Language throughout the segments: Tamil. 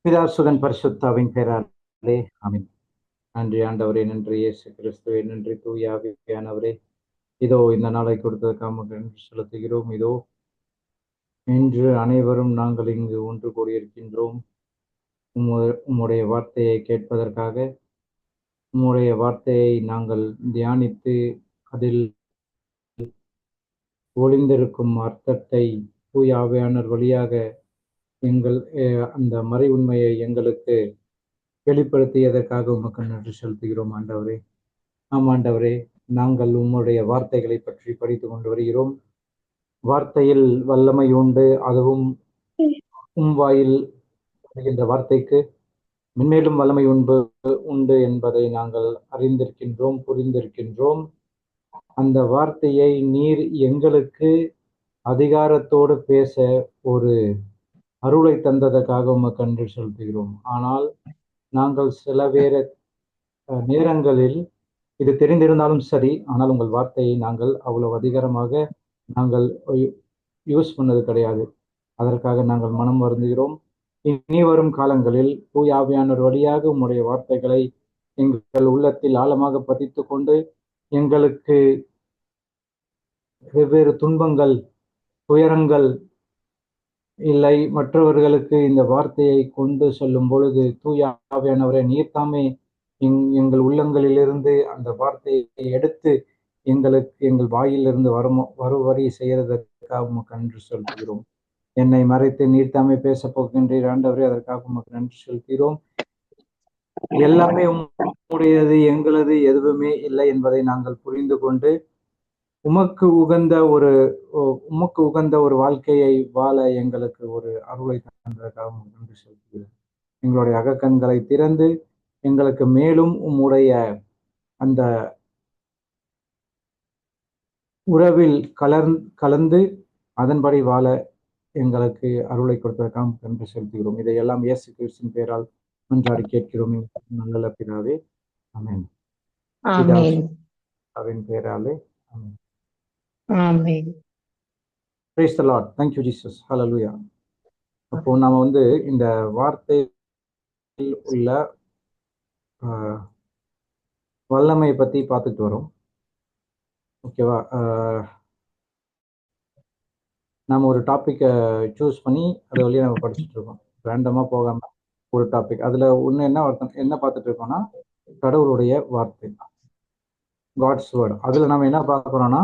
பிதாசுதன் பரிசுத்தாவின் பெயராலே ஆமென். நன்றி ஆண்டவரே, நன்றி இயேசு கிறிஸ்துவே, நன்றி தூய ஆவியானவரே. இதோ இந்த நாளை கொடுத்ததற்காக நன்றி செலுத்துகிறோம். இதோ இன்று அனைவரும் நாங்கள் இங்கு ஒன்று கூடியிருக்கின்றோம். உம்முடைய வார்த்தையை கேட்பதற்காக, உம்முடைய வார்த்தையை நாங்கள் தியானித்து அதில் ஒளிந்திருக்கும் அர்த்தத்தை தூய ஆவியானவர் வழியாக எங்கள் அந்த மறை உண்மையை எங்களுக்கு வெளிப்படுத்தியதற்காக உமக்கு நன்றி செலுத்துகிறோம் ஆண்டவரே. ஆண்டவரே, நாங்கள் உம்முடைய வார்த்தைகளை பற்றி படித்துக் கொண்டு வருகிறோம். வார்த்தையில் வல்லமை உண்டு, அதுவும் வாயில் வருகின்ற வார்த்தைக்கு மென்மேலும் வல்லமை உண்டு என்பதை நாங்கள் அறிந்திருக்கின்றோம், புரிந்திருக்கின்றோம். அந்த வார்த்தையை நீர் எங்களுக்கு அதிகாரத்தோடு பேச ஒரு அருளை தந்ததற்காக உமக்கு நன்றி செலுத்துகிறோம். ஆனால் நாங்கள் சில நேரங்களில் இது தெரிந்திருந்தாலும் சரி, ஆனால் உங்கள் வார்த்தையை நாங்கள் அவ்வளவு அதிகாரமாக நாங்கள் யூஸ் பண்ணது கிடையாது. அதற்காக நாங்கள் மனம் வருந்துகிறோம். இனி வரும் காலங்களில் தூய ஆவியானவர் வழியாக உம்முடைய வார்த்தைகளை எங்கள் உள்ளத்தில் ஆழமாக பதித்து கொண்டு எங்களுக்கு வெவ்வேறு துன்பங்கள், துயரங்கள் இல்லை, மற்றவர்களுக்கு இந்த வார்த்தையை கொண்டு செல்லும் பொழுது தூய ஆவியானவரை நீர் தாமே எங்கள் உள்ளங்களிலிருந்து அந்த வார்த்தையை எடுத்து எங்கள் வாயிலிருந்து வருவரை செய்யறதற்காக உமக்கு நன்றி செலுத்துகிறோம். என்னை மறைத்து நீர் தாமே பேச போகின்றீர் ஆண்டவரே, அதற்காக உமக்கு நன்றி செலுத்துகிறோம். எல்லாமே உம்முடையது, எங்களது எதுவுமே இல்லை என்பதை நாங்கள் புரிந்து கொண்டு உமக்கு உகந்த ஒரு வாழ்க்கையை வாழ எங்களுக்கு ஒரு அருளை தந்ததற்காக நன்றி செலுத்துகிறோம். எங்களுடைய அகக்கண்களை திறந்து எங்களுக்கு மேலும் உம்முடைய அந்த உறவில் கலந்து அதன்படி வாழ எங்களுக்கு அருளை கொடுத்ததற்காக நன்றி செலுத்துகிறோம். இதையெல்லாம் இயேசு கிறிஸ்துவின் பெயரால் மன்றாடி கேட்கிறோம் நல்ல பிதாவே, ஆமென். அவன் பெயராலே ஆமென். Amen. Praise the Lord. Thank you, Jesus. Hallelujah. அப்போ நாம இந்த வார்த்தையில் உள்ள வல்லமையை பத்தி பார்த்துட்டு வரோம். ஓகேவா? நம்ம ஒரு டாபிக்கை சூஸ் பண்ணி அதை வழியாக நம்ம படிச்சுட்டு இருக்கோம். ரேண்டமா போகாம ஒரு டாபிக். அதுல ஒண்ணு என்ன பார்த்துட்டு இருக்கோம்னா, கடவுளுடைய வார்த்தை, காட்ஸ் வேர்ட். அதுல நம்ம என்ன பார்க்கிறோம்னா,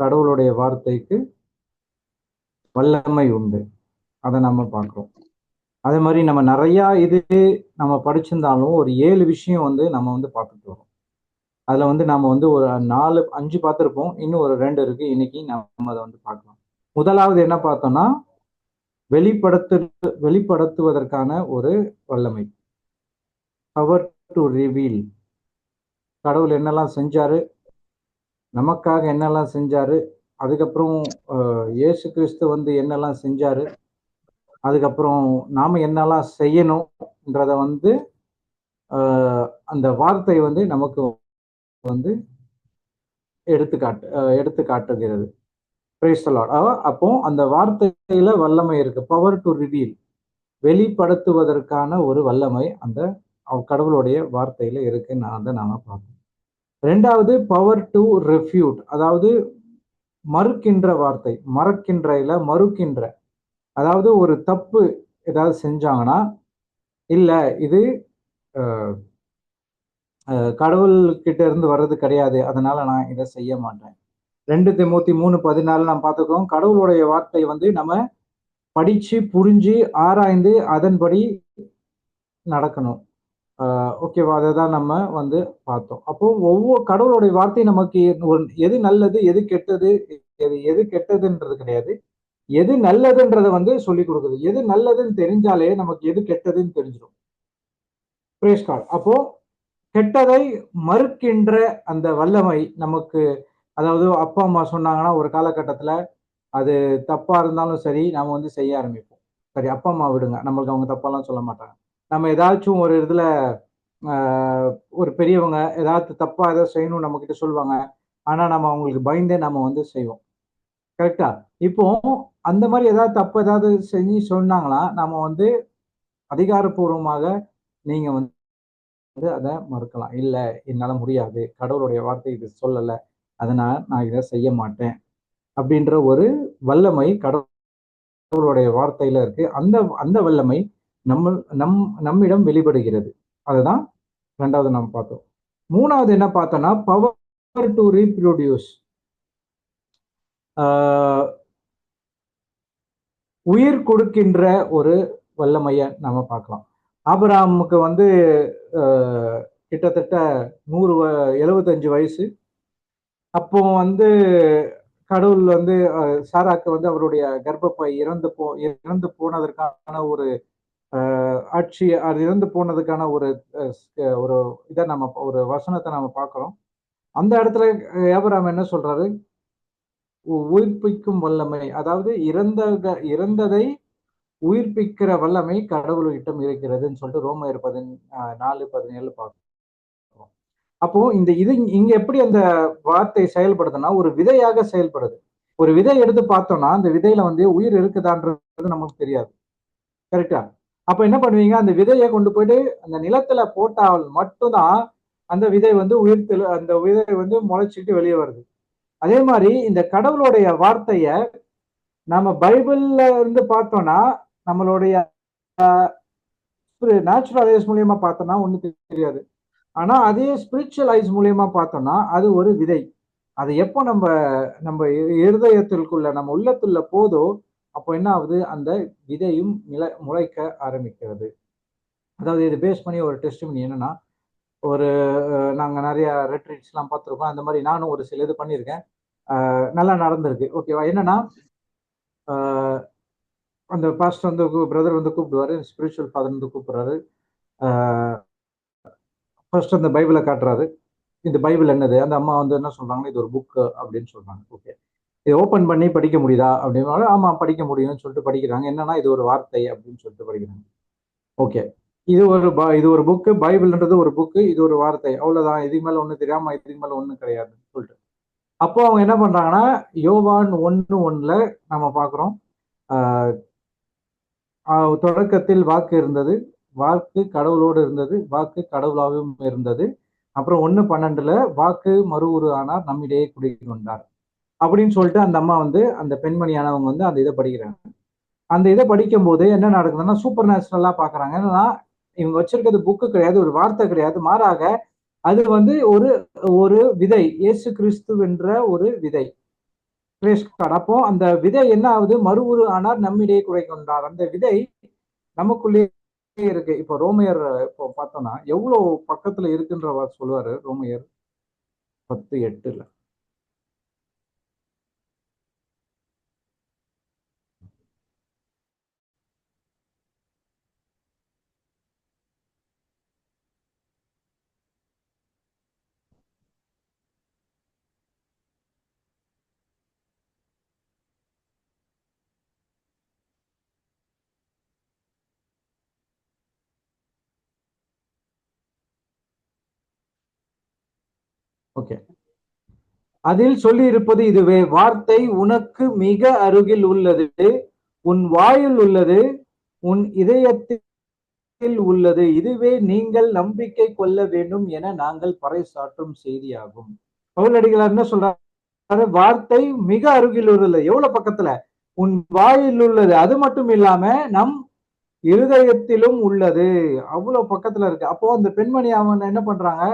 கடவுளுடைய வார்த்தைக்கு வல்லமை உண்டு, அதை நம்ம பார்க்கிறோம். அதே மாதிரி நம்ம நிறைய நம்ம படிச்சிருந்தாலும் ஒரு 7 விஷயம் நம்ம பார்த்துட்டு வரோம். அதுல நம்ம ஒரு 4-5 பார்த்துருப்போம். இன்னும் ஒரு 2 இருக்கு. இன்னைக்கு நம்ம அதை பார்க்கலாம். முதலாவது என்ன பார்த்தோம்னா, வெளிப்படுத்துவதற்கான ஒரு வல்லமை, பவர் டு ரிவீல். கடவுள் என்னெல்லாம் செஞ்சாரு, நமக்காக என்னெல்லாம் செஞ்சாரு, அதுக்கப்புறம் இயேசு கிறிஸ்து என்னெல்லாம் செஞ்சாரு, அதுக்கப்புறம் நாம என்னெல்லாம் செய்யணும்ன்றத அந்த வார்த்தை நமக்கு எடுத்து காட்டுகிறது. Price the Lord. அப்போ அந்த வார்த்தையில வல்லமை இருக்கு. பவர் டு ரிவீல், வெளிப்படுத்துவதற்கான ஒரு வல்லமை அந்த கடவுளுடைய வார்த்தையில இருக்குன்னு நாம பார்ப்போம். 2வது பவர் டு ரெஃப்யூட், அதாவது மறுக்கின்ற வார்த்தை. மறுக்கின்ற, அதாவது ஒரு தப்பு ஏதாவது செஞ்சாங்கன்னா, இல்ல இது கடவுள் கிட்ட இருந்து வர்றது கிடையாது, அதனால நான் இதை செய்ய மாட்டேன். 2 தீமோத்தி 3:14 நாம் பார்த்துக்கோம். கடவுளுடைய வார்த்தை நம்ம படிச்சு புரிஞ்சு ஆராய்ந்து அதன்படி நடக்கணும். ஓகேவா? அதை தான் நம்ம பார்த்தோம். அப்போ ஒவ்வொரு கடவுளுடைய வார்த்தை நமக்கு எது நல்லது, எது கெட்டது, எது கெட்டதுன்றது கிடையாது, எது நல்லதுன்றத சொல்லி கொடுக்குது. எது நல்லதுன்னு தெரிஞ்சாலே நமக்கு எது கெட்டதுன்னு தெரிஞ்சிடும். Praise God. அப்போ கெட்டதை மறுக்கின்ற அந்த வல்லமை நமக்கு, அதாவது அப்பா அம்மா சொன்னாங்கன்னா ஒரு காலகட்டத்துல அது தப்பா இருந்தாலும் சரி, நாம செய்ய ஆரம்பிப்போம். சரி, அப்பா அம்மா விடுங்க, நம்மளுக்கு அவங்க தப்பாலாம் சொல்ல மாட்டாங்க. நம்ம ஏதாச்சும் ஒரு இதுல ஒரு பெரியவங்க ஏதாவது தப்பா ஏதாவது செய்யணும்னு நம்ம கிட்ட சொல்லுவாங்க. ஆனா நம்ம அவங்களுக்கு பயந்தே நம்ம செய்வோம். கரெக்டா? இப்போ அந்த மாதிரி ஏதாவது தப்பு ஏதாவது செஞ்சு சொன்னாங்களா, நம்ம அதிகாரப்பூர்வமாக நீங்க வந்து அதை மறுக்கலாம். இல்ல, என்னால முடியாது, கடவுளுடைய வார்த்தை இது சொல்லல, அதனால நான் இதை செய்ய மாட்டேன் அப்படின்ற ஒரு வல்லமை கடவுளுடைய வார்த்தையில இருக்கு. அந்த அந்த வல்லமை நம்மிடம் வெளிப்படுகிறது. அதுதான் ரெண்டாவது நாம் பார்த்தோம். மூணாவது என்ன பார்த்தோம்னா, பவர் டு ரீப்ரொடியூஸ். உயிர் கொடுக்கின்ற ஒரு வல்லமைய நாம பார்க்கலாம். ஆபிரகாமுக்கு வந்து கிட்டத்தட்ட 75 வயசு. அப்போ வந்து கடவுள் வந்து சாராக்கு வந்து அவருடைய கர்ப்பப்பை இறந்து போனதற்கான ஒரு ஆட்சி, அது இறந்து போனதுக்கான ஒரு ஒரு இதை நம்ம ஒரு வசனத்தை நாம பார்க்கிறோம். அந்த இடத்துல ஆபிரகாம் என்ன சொல்றாரு? உயிர்ப்பிக்கும் வல்லமை, அதாவது இறந்ததை உயிர்ப்பிக்கிற வல்லமை கடவுளிடம் இருக்கிறதுன்னு சொல்லிட்டு ரோமர் 4:17 பார்க்கிறோம். அப்போ இது இங்க எப்படி அந்த வார்த்தை செயல்படுதுன்னா, ஒரு விதையாக செயல்படுது. ஒரு விதை எடுத்து பார்த்தோம்னா, அந்த விதையில வந்து உயிர் இருக்குதான்றது நமக்கு தெரியாது. கரெக்டா? அப்ப என்ன பண்ணுவீங்க? அந்த விதையை கொண்டு போயிட்டு அந்த நிலத்துல போட்டால் மட்டும்தான் அந்த விதை வந்து அந்த விதை வந்து முளைச்சிட்டு வெளியே வருது. அதே மாதிரி இந்த கடவுளுடைய வார்த்தைய நாம பைபிள்ல இருந்து பார்த்தோம்னா, நம்மளுடைய நேச்சுரல் ஐஸ் மூலியமா பார்த்தோம்னா ஒண்ணும் தெரியாது. ஆனா அதே ஸ்பிரிச்சுவல் ஐஸ் மூலியமா பார்த்தோம்னா அது ஒரு விதை. அது எப்போ நம்ம நம்ம இருதயத்திற்குள்ள நம்ம உள்ளத்துள்ள போதோ அப்போ என்ன ஆகுது? அந்த விதையும் முளைக்க ஆரம்பிக்கிறது. அதாவது இது பேஸ் பண்ணி ஒரு டெஸ்டிமனி என்னன்னா, ஒரு நாங்க நிறைய ரெட்ரீட்ஸ் எல்லாம் பார்த்துருக்கோம். அந்த மாதிரி நானும் ஒரு சில இது பண்ணியிருக்கேன். நல்லா நடந்திருக்கு. ஓகேவா? என்னன்னா, அந்த பாஸ்டர் வந்து பிரதர் வந்து கூப்பிடுவாரு, ஸ்பிரிச்சுவல் ஃபாதர் வந்து கூப்பிடுறாரு. ஃபர்ஸ்ட் அந்த பைபிளை காட்டுறாரு. இந்த பைபிள் என்னது? அந்த அம்மா வந்து என்ன சொல்றாங்கன்னா, இது ஒரு புக் அப்படின்னு சொல்றாங்க. ஓகே, இதை ஓபன் பண்ணி படிக்க முடியுதா அப்படின்னாலும், ஆமா படிக்க முடியும்னு சொல்லிட்டு படிக்கிறாங்க. என்னன்னா, இது ஒரு வார்த்தை அப்படின்னு சொல்லிட்டு படிக்கிறாங்க. ஓகே, இது ஒரு புக்கு, பைபிள்ன்றது ஒரு புக்கு, இது ஒரு வார்த்தை, அவ்வளவுதான். இதுக்கு மேல ஒண்ணு தெரியாம, இதுக்கு மேல ஒண்ணும் கிடையாதுன்னு சொல்லிட்டு அப்போ அவங்க என்ன பண்றாங்கன்னா, யோவான் 1:1 நம்ம பாக்குறோம். தொடக்கத்தில் வாக்கு இருந்தது, வாக்கு கடவுளோடு இருந்தது, வாக்கு கடவுளாகவும் இருந்தது. அப்புறம் 1:12 வாக்கு மறுவுரு ஆனார், நம்மிடையே குடிக்கொண்டார் அப்படின்னு சொல்லிட்டு அந்த அம்மா வந்து அந்த பெண்மணியானவங்க வந்து அந்த இதை படிக்கிறாங்க. அந்த இதை படிக்கும் போது என்ன நடக்குதுன்னா, சூப்பர் நேச்சுரலா பாக்குறாங்க. என்னன்னா, இவங்க வச்சிருக்கிறது புக்கு கிடையாது, ஒரு வார்த்தை கிடையாது, மாறாக அது வந்து ஒரு ஒரு விதை, இயேசு கிறிஸ்து என்ற ஒரு விதை. அப்போ அந்த விதை என்ன ஆகுது? மறுவுரு ஆனார், நம்மிடையே குறை கொண்டார். அந்த விதை நமக்குள்ளே இருக்கு. இப்போ ரோமையர் இப்போ பார்த்தோம்னா எவ்வளவு பக்கத்துல இருக்குன்ற சொல்லுவாரு. ரோமையர் 10:8. ஓகே, அதில் சொல்லி இருப்பது இதுவே: வார்த்தை உனக்கு மிக அருகில் உள்ளது, உன் வாயில் உள்ளது, உன் இதயத்தில் உள்ளது, இதுவே நீங்கள் நம்பிக்கை கொள்ள வேண்டும் என நாங்கள் பறைசாற்றும் செய்தியாகும். பவுலடிகளார் என்ன சொல்றாரு? வார்த்தை மிக அருகில் உள்ளது. எவ்வளவு பக்கத்துல? உன் வாயில் உள்ளது. அது மட்டும் இல்லாம நம் இருதயத்திலும் உள்ளது. அவ்வளவு பக்கத்துல இருக்கு. அப்போ அந்த பெண்மணி அவங்க என்ன பண்றாங்க?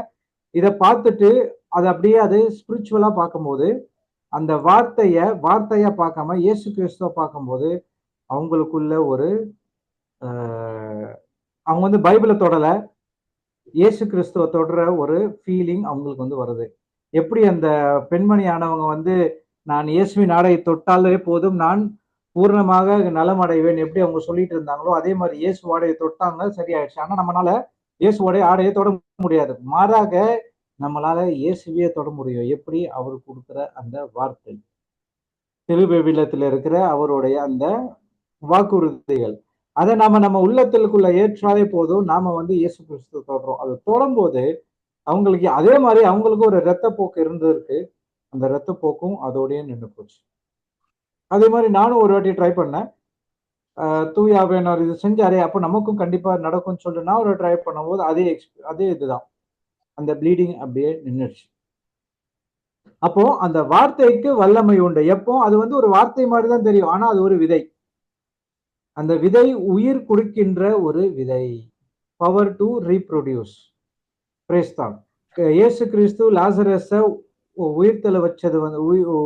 இதை பார்த்துட்டு அது அப்படியே அது ஸ்பிரிச்சுவலா பார்க்கும்போது, அந்த வார்த்தையா பார்க்காம இயேசு கிறிஸ்துவ பார்க்கும்போது அவங்களுக்குள்ள ஒரு அவங்க வந்து பைபிளை தொடல, இயேசு கிறிஸ்துவ தொடர ஒரு ஃபீலிங் அவங்களுக்கு வந்து வருது. எப்படி அந்த பெண்மணி ஆனவங்க வந்து, நான் இயேசுவின் ஆடையை தொட்டாலே போதும், நான் பூர்ணமாக நலம் அடைவேன், எப்படி அவங்க சொல்லிட்டு இருந்தாங்களோ அதே மாதிரி இயேசு ஆடையை தொட்டாங்க, சரியாயிடுச்சு. ஆனா நம்மளால இயேசுவோடைய ஆடையை தொட முடியாது. மாறாக நம்மளால இயேசுவையே தொட முடியும். எப்படி? அவர் கொடுக்கிற அந்த வார்த்தை, திருவிவிலியத்தில் இருக்கிற அவருடைய அந்த வாக்குறுதிகள், அதை நம்ம உள்ளத்திற்குள்ள ஏற்றாலே போதும், நாம வந்து இயேசு கிறிஸ்து தொடரும். அது தொடும்போது அவங்களுக்கு அதே மாதிரி அவங்களுக்கு ஒரு ரத்தப்போக்கு இருந்திருக்கு. அந்த ரத்தப்போக்கும் அதோடய நின்று போச்சு. அதே மாதிரி நானும் ஒரு வாட்டி ட்ரை பண்ணேன். தூயாவியானவர் இது செஞ்சாரே, அப்போ நமக்கும் கண்டிப்பா நடக்கும்னு சொல்லிட்டு நான் ஒரு ட்ரை பண்ணும்போது அதே இதுதான். அந்த ப்ளீடிங் அப்படியே நின்னுடுச்சு. அப்போ அந்த வார்த்தைக்கு வல்லமை உண்டு. எப்போ அது வந்து ஒரு வார்த்தை மாதிரி தான் தெரியும். ஆனா அது ஒரு விதை. அந்த விதை உயிர் கொடுக்கின்ற ஒரு விதை. Power to reproduce. Praise God. இயேசு கிறிஸ்து லாசரஸ உயிர்த்தெழ வச்சது வந்து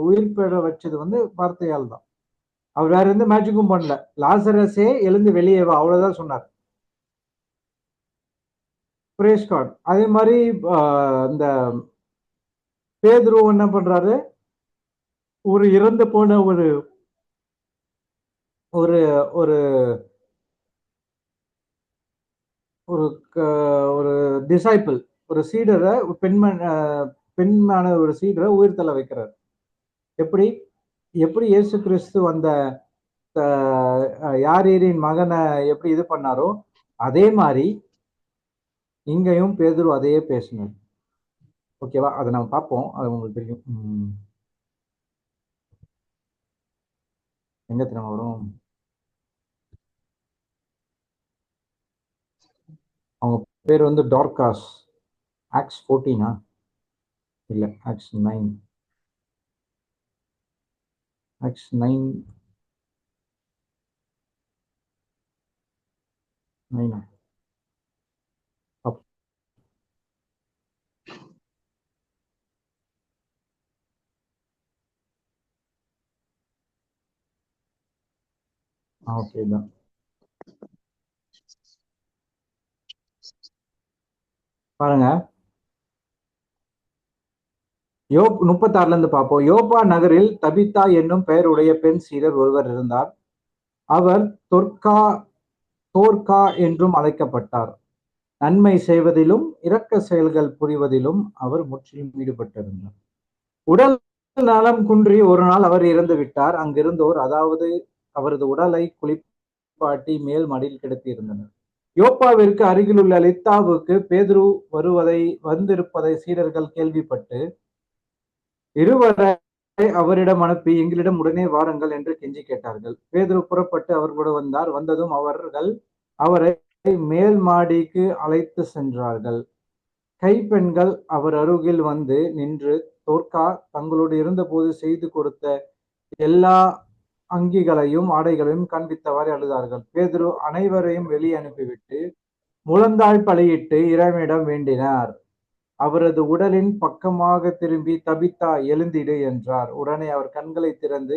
உயிர் பெற வச்சது வந்து வார்த்தையால் தான். அவர் வேற எந்த மேஜிக்கும் பண்ணல. லாசரஸே எழுந்து வெளியே வா, அவ்வளவுதான் சொன்னார். Praise God. அதே மாதிரி இந்த பேதுரு என்ன பண்றாரு, ஒரு இறந்து போன ஒரு ஒரு ஒரு ஒரு ஒரு டிசைபிள், ஒரு சீடரை பெண்மான ஒரு சீடரை உயிர்த்தெழ வைக்கிறார். எப்படி எப்படி இயேசு கிறிஸ்து அந்த யாரீரின் மகனை எப்படி இது பண்ணாரோ அதே மாதிரி இங்கேயும் பேதுரு அதையே பேசினார். ஓகேவா? அதை நம்ம பார்ப்போம். அது உங்களுக்கு தெரியும். எங்க தெரியுமா வரும்? அவங்க பேர் வந்து டார்காஸ். ஆக்ஸ் 14 இல்ல ஆக்ஸ் 9. ஆக்ஸ் 9 ஓகே தான். பாருங்க, 36 இருந்து பார்ப்போம். யோப்பா நகரில் தபித்தா என்னும் பெயருடைய பெண் சீடர் ஒருவர் இருந்தார். அவர் தோர்கா என்றும் அழைக்கப்பட்டார். நன்மை செய்வதிலும் இரக்க செயல்கள் புரிவதிலும் அவர் முற்றிலும் ஈடுபட்டிருந்தார். உடல் நலம் குன்றி ஒரு நாள் அவர் இறந்து விட்டார். அங்கிருந்தோர் அதாவது அவரது உடலை குளிப்பாட்டி மேல் மடியில் கிடத்தி இருந்தனர். யோப்பாவிற்கு அருகில் உள்ள லித்தாவுக்கு பேதுரு வந்திருப்பதை சீடர்கள் கேள்விப்பட்டு இருவரை அவரிடம் அனுப்பி எங்களிடம் உடனே வாருங்கள் என்று கெஞ்சி கேட்டார்கள். பேதுரு புறப்பட்டு அவர்களோடு வந்தார். வந்ததும் அவர்கள் அவரை மேல் மாடிக்கு அழைத்து சென்றார்கள். கைப்பெண்கள் அவர் அருகில் வந்து நின்று தோர்கா தங்களோடு இருந்தபோது செய்து கொடுத்த எல்லா அங்கிகளையும் ஆடைகளையும் காண்பித்தவாறு அழுதார்கள். பேதுரு அனைவரையும் வெளியே அனுப்பிவிட்டு முழந்தாள் பலியிட்டு இறைவனிடம் வேண்டினார். அவரது உடலின் பக்கமாக திரும்பி தபித்தா எழுந்திடு என்றார். உடனே அவர் கண்களை திறந்து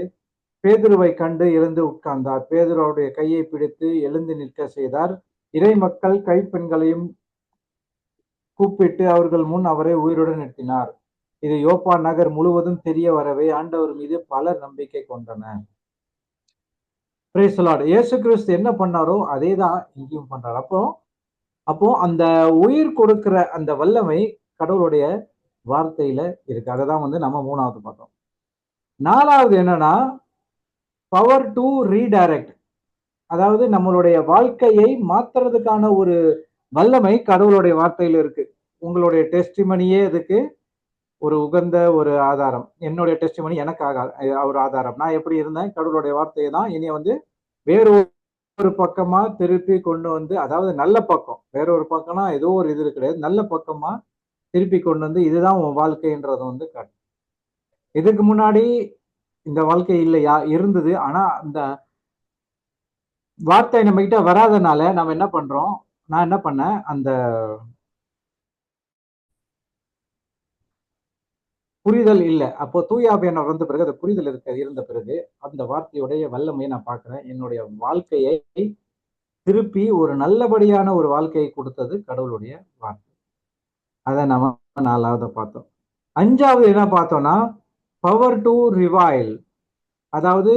பேதுருவை கண்டு எழுந்து உட்கார்ந்தார். பேதுரு அவருடைய கையை பிடித்து எழுந்து நிற்க செய்தார். இறை மக்கள் கைப்பெண்களையும் கூப்பிட்டு அவர்கள் முன் அவரை உயிருடன் நிறுத்தினார். இது யோப்பா நகர் முழுவதும் தெரிய வரவே ஆண்டவர் மீது பலர் நம்பிக்கை கொண்டனர். Price the Lord. இயேசு கிறிஸ்து என்ன பண்ணாரோ அதே தான் இங்கேயும் பண்றாரு. அப்போ அந்த உயிர் கொடுக்கிற அந்த வல்லமை கடவுளுடைய வார்த்தையில இருக்கு. அதை தான் வந்து நம்ம 3வது பார்த்தோம். 4வது என்னன்னா பவர் டு ரீடைரக்ட். அதாவது நம்மளுடைய வாழ்க்கையை மாத்துறதுக்கான ஒரு வல்லமை கடவுளுடைய வார்த்தையில இருக்கு. உங்களுடைய டெஸ்டிமனியே அதுக்கு ஒரு உகந்த ஒரு ஆதாரம். என்னுடைய டெஸ்டிமனி எனக்காக ஒரு ஆதாரம். நான் எப்படி இருந்தேன், கடவுளுடைய வார்த்தையை தான் என்னைய வந்து வேற ஒரு பக்கமா திருப்பி கொண்டு வந்து, அதாவது நல்ல பக்கம், வேற ஒரு பக்கம்னா ஏதோ ஒரு இது கிடையாது, நல்ல பக்கமா திருப்பி கொண்டு வந்து இதுதான் உன் வாழ்க்கைன்றத வந்து காட்டு. இதுக்கு முன்னாடி இந்த வாழ்க்கை இல்லையா, இருந்தது. ஆனா அந்த வார்த்தை நம்ம கிட்ட வராதனால நம்ம என்ன பண்றோம், நான் என்ன பண்ணேன், அந்த புரிதல் இல்ல. அப்போ தூய ஆவியானவர் வந்த பிறகு அந்த புரிதல் இருந்த பிறகு அந்த வார்த்தையுடைய வல்லமையை நான் பார்க்கிறேன். என்னுடைய வாழ்க்கையை திருப்பி ஒரு நல்லபடியான ஒரு வாழ்க்கையை கொடுத்தது கடவுளுடைய வார்த்தை. அதை நம்ம 4வது பார்த்தோம். 5வது என்ன பார்த்தோம்னா பவர் டு ரிவைல். அதாவது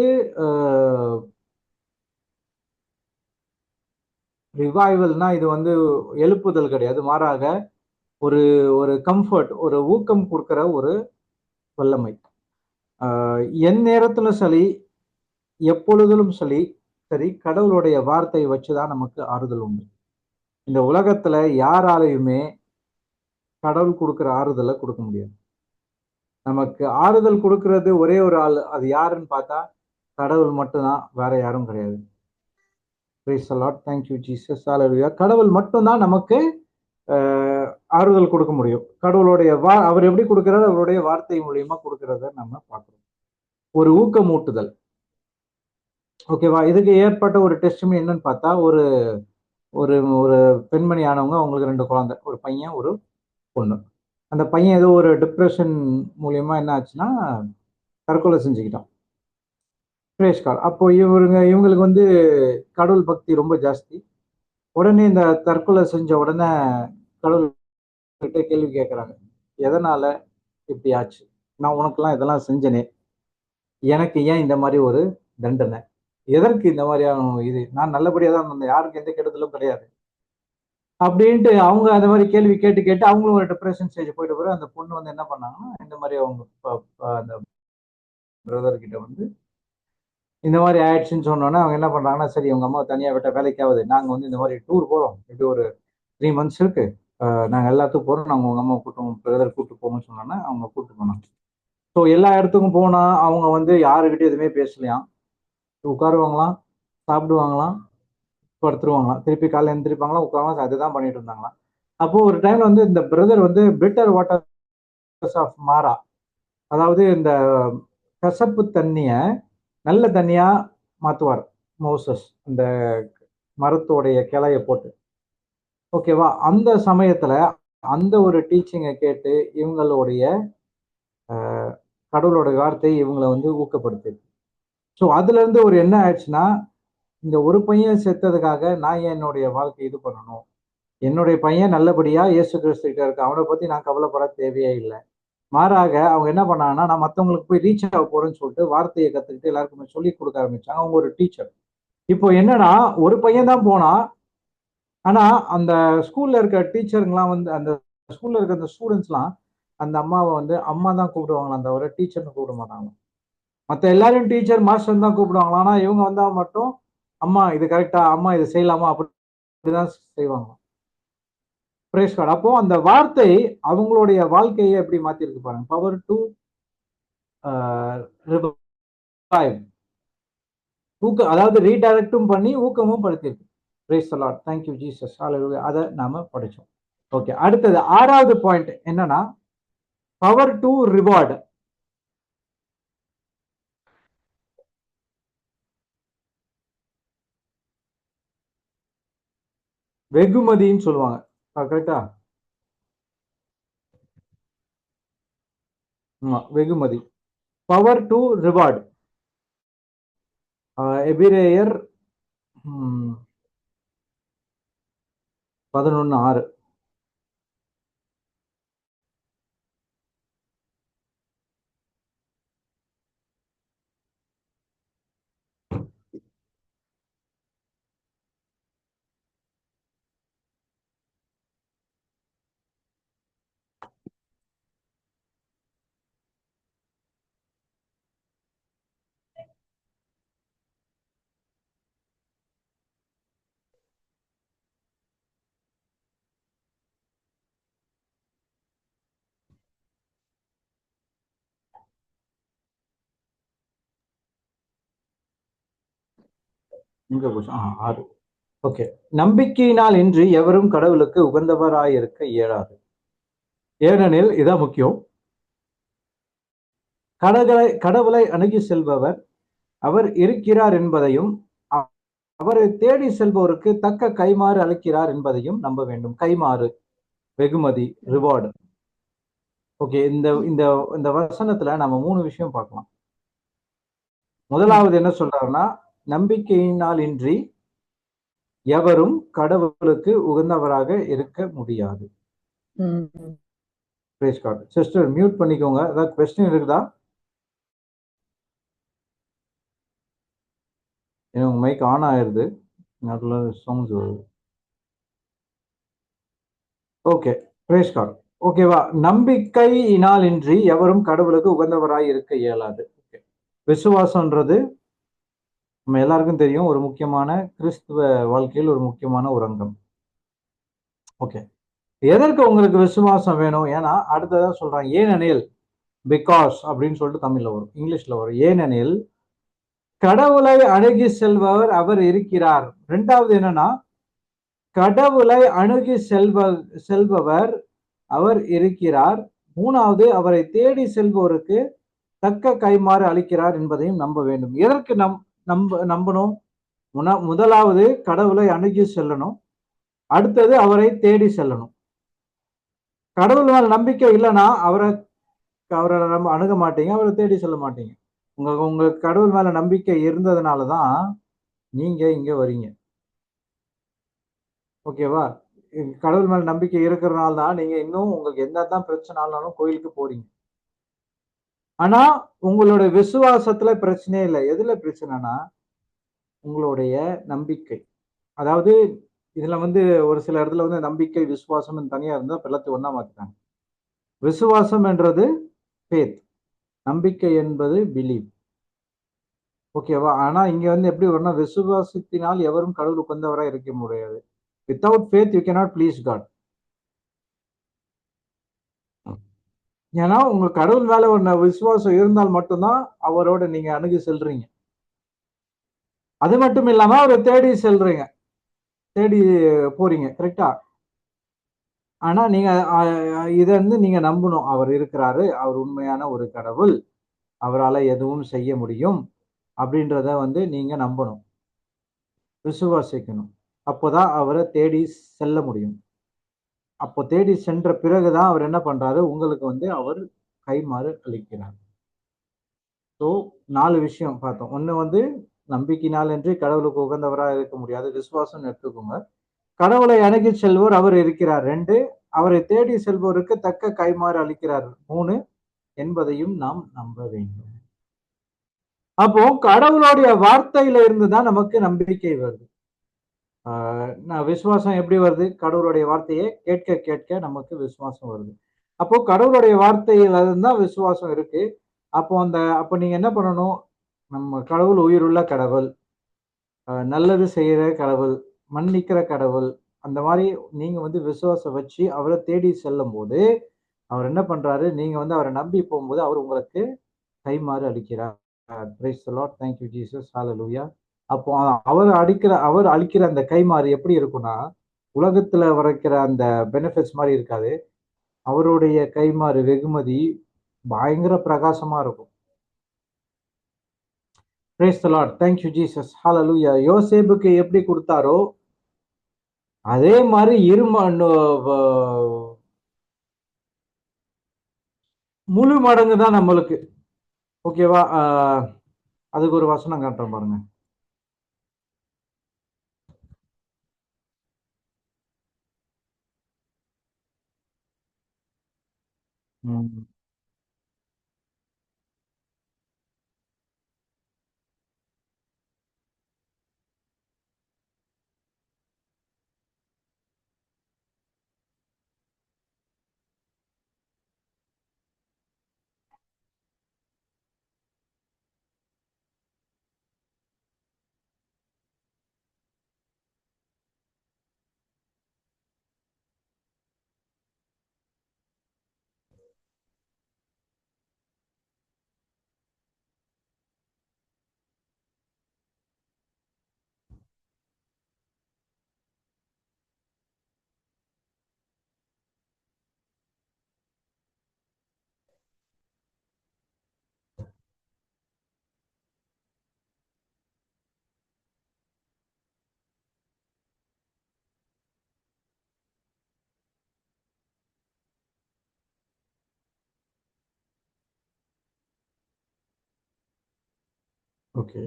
ரிவைவல்னா இது வந்து எழுப்புதல் கிடையாது, மாறாக ஒரு ஒரு கம்ஃபர்ட், ஒரு ஊக்கம் கொடுக்கிற ஒரு வல்லமை. என் நேரத்திலும் சரி, எப்பொழுதிலும் சரி கடவுளுடைய வார்த்தையை வச்சுதான் நமக்கு ஆறுதல் உண்டு. இந்த உலகத்துல யாராலையுமே கடவுள் கொடுக்கிற ஆறுதலை கொடுக்க முடியாது. நமக்கு ஆறுதல் கொடுக்கிறது ஒரே ஒரு ஆள், அது யாருன்னு பார்த்தா கடவுள் மட்டும்தான், வேற யாரும் கிடையாது. Praise the Lord. Thank you, Jesus. Hallelujah. கடவுள் மட்டும்தான் நமக்கு ஆறுதல் கொடுக்க முடியும். கடவுளுடைய அவர் எப்படி கொடுக்கிறார்? அவருடைய வார்த்தை மூலியமா கொடுக்கிறத நம்ம பார்க்கிறோம். ஒரு ஊக்கமூட்டுதல். ஓகேவா? இதுக்கு ஏற்பட்ட ஒரு டெஸ்டிமனி என்னன்னு பார்த்தா, ஒரு ஒரு ஒரு பெண்மணி ஆனவங்க, அவங்களுக்கு 2 குழந்தை. ஒரு பையன், ஒரு பொண்ணு. அந்த பையன் ஏதோ ஒரு டிப்ரெஷன் மூலியமா என்ன ஆச்சுன்னா, தற்கொலை செஞ்சுக்கிட்டான். Brace God. அப்போ இவங்களுக்கு வந்து கடவுள் பக்தி ரொம்ப ஜாஸ்தி. உடனே இந்த தற்கொலை செஞ்ச உடனே கடவுள் கிட்ட கேள்வி கேட்கறாங்க. எதனால இப்படி ஆச்சு? நான் உனக்கெல்லாம் இதெல்லாம் செஞ்சனே. எனக்கு ஏன் இந்த மாதிரி ஒரு தண்டனை? எதற்கு இந்த மாதிரியான இது? நான் நல்லபடியா தான் இருந்தேன். யாருக்கும் எந்த கெடுதலும் கிடையாது. அப்படின்ட்டு அவங்க அந்த மாதிரி கேள்வி கேட்டு கேட்டு அவங்களும் ஒரு டிப்ரெஷன் ஸ்டேஜ் போயிட்ட பிறகு அந்த பொண்ணு வந்து என்ன பண்ணாங்கன்னா, இந்த மாதிரி அவங்க அந்த பிரதர் கிட்ட வந்து இந்த மாதிரி ஆயிடுச்சுன்னு சொன்னோன்னே அவங்க என்ன பண்றாங்கன்னா, சரி உங்க அம்மா தனியா விட்ட வேலைக்காவது நாங்க வந்து இந்த மாதிரி டூர் போறோம். இப்படி ஒரு 3 மந்த்ஸ் இருக்கு. நாங்க எல்லாத்துக்கும் போறோம். நாங்க உங்க அம்மா பிரதர் கூட்டு போங்கன்னு சொன்னோன்னா அவங்க கூட்டு போனாங்க. ஸோ எல்லா இடத்துக்கும் போனா அவங்க வந்து யாருக்கிட்டையும் எதுவுமே பேசலையாம். உட்காருவாங்களாம், சாப்பிடுவாங்களாம், படுத்துருவாங்களாம். திருப்பி காலைல எந்திரிப்பாங்களாம், உட்காருவாங்க. அதுதான் பண்ணிட்டு இருந்தாங்களாம். அப்போ ஒரு டைம்ல வந்து இந்த பிரதர் வந்து பிட்டர் வாட்டர்ஸ் ஆஃப் மாரா, அதாவது இந்த கசப்பு தண்ணிய நல்ல தண்ணியா மாத்துவார் மோசஸ், இந்த மரத்தோடைய கிளைய போட்டு. ஓகேவா? அந்த சமயத்துல அந்த ஒரு டீச்சிங்கை கேட்டு இவங்களுடைய கடவுளோட வார்த்தை இவங்களை வந்து ஊக்கப்படுத்துது. ஸோ அதுல இருந்து ஒரு என்ன ஆயிடுச்சுன்னா, இந்த ஒரு பையன் செத்ததுக்காக நான் ஏன் என்னுடைய வாழ்க்கை இது பண்ணணும்? என்னுடைய பையன் நல்லபடியா இயேசு கிறிஸ்து கிட்ட இருக்கான். அவனை பத்தி நான் கவலைப்பட தேவையே இல்லை. மாறாக அவங்க என்ன பண்ணாங்கன்னா, நான் மத்தவங்களுக்கு போய் ரீச் ஆக போறேன்னு சொல்லிட்டு வார்த்தையை கத்துக்கிட்டு எல்லாருக்குமே சொல்லி கொடுக்க ஆரம்பிச்சாங்க. அவங்க ஒரு டீச்சர். இப்போ என்னன்னா, ஒரு பையன் தான் போனான். ஆனா அந்த ஸ்கூல்ல இருக்க டீச்சருங்கலாம் வந்து அந்த ஸ்கூல்ல இருக்க அந்த ஸ்டூடெண்ட்ஸ்லாம் அந்த அம்மாவை வந்து அம்மா தான் கூப்பிடுவாங்களாம் தவிர டீச்சர்னு கூப்பிட மாட்டாங்க. மத்த எல்லாரும் டீச்சர், மாஸ்டர் தான் கூப்பிடுவாங்களாம். ஆனா இவங்க வந்தா மட்டும் அம்மா இது கரெக்டா? அம்மா இது செய்யலாமா? அப்படிதான் செய்வாங்க. Praise God. அப்போ அந்த வார்த்தை அவங்களுடைய வாழ்க்கையை எப்படி மாத்திருக்கு பாருங்க. Power to revive. அதாவது ரீடைரக்டும் பண்ணி ஊக்கமும் படுத்திருக்கு. Praise the Lord. Thank you Jesus. ஹalleluya. அத நாம படிச்சோம். ஓகே. அடுத்தது 6வது பாயிண்ட் என்னன்னா, பவர் டு ரிவார்ட். வெகுமதின்னு சொல்லுவாங்க. கரெக்டா? வெகுமதி. Power to reward. எபிரேயர் 11:6. இங்க போச்சு. 6. ஓகே. நம்பிக்கையினால் இன்றி எவரும் கடவுளுக்கு உகந்தவராயிருக்க இயலாது. ஏனெனில் இதான் முக்கியம். கடவுளை அணுகி செல்பவர் அவர் இருக்கிறார் என்பதையும், அவரை தேடி செல்பவருக்கு தக்க கைமாறு அளிக்கிறார் என்பதையும் நம்ப வேண்டும். கைமாறு, வெகுமதி, ரிவார்டு. ஓகே. இந்த இந்த இந்த வசனத்துல நம்ம 3 விஷயம் பார்க்கலாம். முதலாவது என்ன சொல்றாருன்னா, நம்பிக்கையினால் இன்றி எவரும் கடவுளுக்கு உகந்தவராக இருக்க முடியாது. Brace God. சிஸ்டர் மியூட் பண்ணிக்கோங்க. ஏதாவது கொஸ்டின் இருக்குதா? உங்க மைக் ஆன் ஆயிருது. நல்ல சவுண்ட்ஸ் வருது. ஓகே. Praise God. ஓகேவா? நம்பிக்கையினால் இன்றி எவரும் கடவுளுக்கு உகந்தவராய் இருக்க இயலாது. விசுவாசம்ன்றது நம்ம எல்லாருக்கும் தெரியும், ஒரு முக்கியமான கிறிஸ்துவ வாழ்க்கையில் ஒரு முக்கியமான ஒரு அங்கம். ஓகே. எதற்கு உங்களுக்கு விசுவாசம் வேணும்? ஏன்னா அடுத்ததான் சொல்றாங்க, ஏனெனில், பிகாஸ் அப்படின்னு சொல்லிட்டு தமிழ்ல வரும், இங்கிலீஷ்ல வரும். ஏனெனில் கடவுளை அணுகி செல்பவர் அவர் இருக்கிறார். இரண்டாவது என்னன்னா, கடவுளை அணுகி செல்பவர் அவர் இருக்கிறார். மூணாவது, அவரை தேடி செல்பவருக்கு தக்க கைமாறு அளிக்கிறார் என்பதையும் நம்ப வேண்டும். எதற்கு நம்பணும்? முதலாவது கடவுளை அணுகி செல்லணும். அடுத்தது அவரை தேடி செல்லணும். கடவுள் மேல நம்பிக்கை இல்லைன்னா அவரை அவரை நம்ம அணுக மாட்டீங்க, அவரை தேடி செல்ல மாட்டீங்க. உங்களுக்கு கடவுள் மேல நம்பிக்கை இருந்ததுனாலதான் நீங்க இங்க வரீங்க. ஓகேவா? கடவுள் மேல நம்பிக்கை இருக்கிறதுனால தான் நீங்க இன்னும் உங்களுக்கு என்னதான் பிரச்சனை ஆனாலும் கோயிலுக்கு போறீங்க. ஆனா உங்களோட விசுவாசத்துல பிரச்சனையே இல்லை. எதுல பிரச்சனைனா உங்களுடைய நம்பிக்கை. அதாவது இதுல ஒரு சில இடத்துல நம்பிக்கை, விசுவாசம் தனியா இருந்தா எல்லாத்தையும் ஒண்ணா மாத்திட்டாங்க. விசுவாசம் என்றது ஃபேத், நம்பிக்கை என்பது பிலீவ். ஓகேவா? ஆனா இங்க எப்படி வரும்னா, விசுவாசத்தினால் எவரும் கடவுளுக்கு வந்தவரா இருக்க முடியாது. Without faith you cannot please God. ஏன்னா உங்க கடவுள் மேல ஒரு விசுவாசம் இருந்தால் மட்டும்தான் அவரோட நீங்க அணுகி செல்றீங்க. அது மட்டும் இல்லாம அவரை தேடி செல்றீங்க, தேடி போறீங்க. கரெக்டா? ஆனா நீங்க இத நீங்க நம்பணும். அவர் இருக்கிறாரு, அவர் உண்மையான ஒரு கடவுள், அவரால எதுவும் செய்ய முடியும் அப்படின்றத நீங்க நம்பணும், விசுவாசிக்கணும். அப்போதான் அவரை தேடி செல்ல முடியும். அப்போ தேடி சென்ற பிறகுதான் அவர் என்ன பண்றாரு, உங்களுக்கு அவர் கைமாறு அளிக்கிறார். ஸோ 4 விஷயம் பார்த்தோம். ஒண்ணு நம்பிக்கையினாலன்றி கடவுளுக்கு உகந்தவராக இருக்க முடியாது. விசுவாசம்னு எடுத்துக்கோங்க. கடவுளை அணுகி செல்வோர் அவர் இருக்கிறார். 2, அவரை தேடி செல்வோருக்கு தக்க கைமாறு அளிக்கிறார். 3 என்பதையும் நாம் நம்ப வேண்டும். அப்போ கடவுளுடைய வார்த்தையில இருந்து தான் நமக்கு நம்பிக்கை வருது. நான் விசுவாசம் எப்படி வருது? கடவுளுடைய வார்த்தையை கேட்க கேட்க நமக்கு விசுவாசம் வருது. அப்போ கடவுளுடைய வார்த்தையில இருந்து தான் விசுவாசம் இருக்கு. அப்போ நீங்க என்ன பண்ணணும்? நம்ம கடவுள் உயிருள்ள கடவுள், நல்லது செய்யற கடவுள், மன்னிக்கிற கடவுள். அந்த மாரி நீங்க விசுவாசம் வச்சு அவரை தேடி செல்லும்போது, அவர் என்ன பண்றாரு? நீங்க அவரை நம்பி போகும்போது அவர் உங்களுக்கு கைமாறு அளிக்கிறார். Praise the Lord. Thank you Jesus. ஹalleluya. அப்போ அவர் அளிக்கிற அந்த கைமாறு எப்படி இருக்கும்னா, உலகத்துல வரைக்கிற அந்த பெனிஃபிட்ஸ் மாரி இருக்காது. அவருடைய கைமாறு வெகுமதி பயங்கர பிரகாசமா இருக்கும். Praise the Lord. Thank you Jesus. ஹalleluya. யோசேப்புக்கு எப்படி குடுத்தாரோ, அதே மாரி முழு மடங்கு தான் நம்மளுக்கு. ஓகேவா? அதுக்கு ஒரு வசனம் காட்டுறேன் பாருங்க. ம். ஓகே.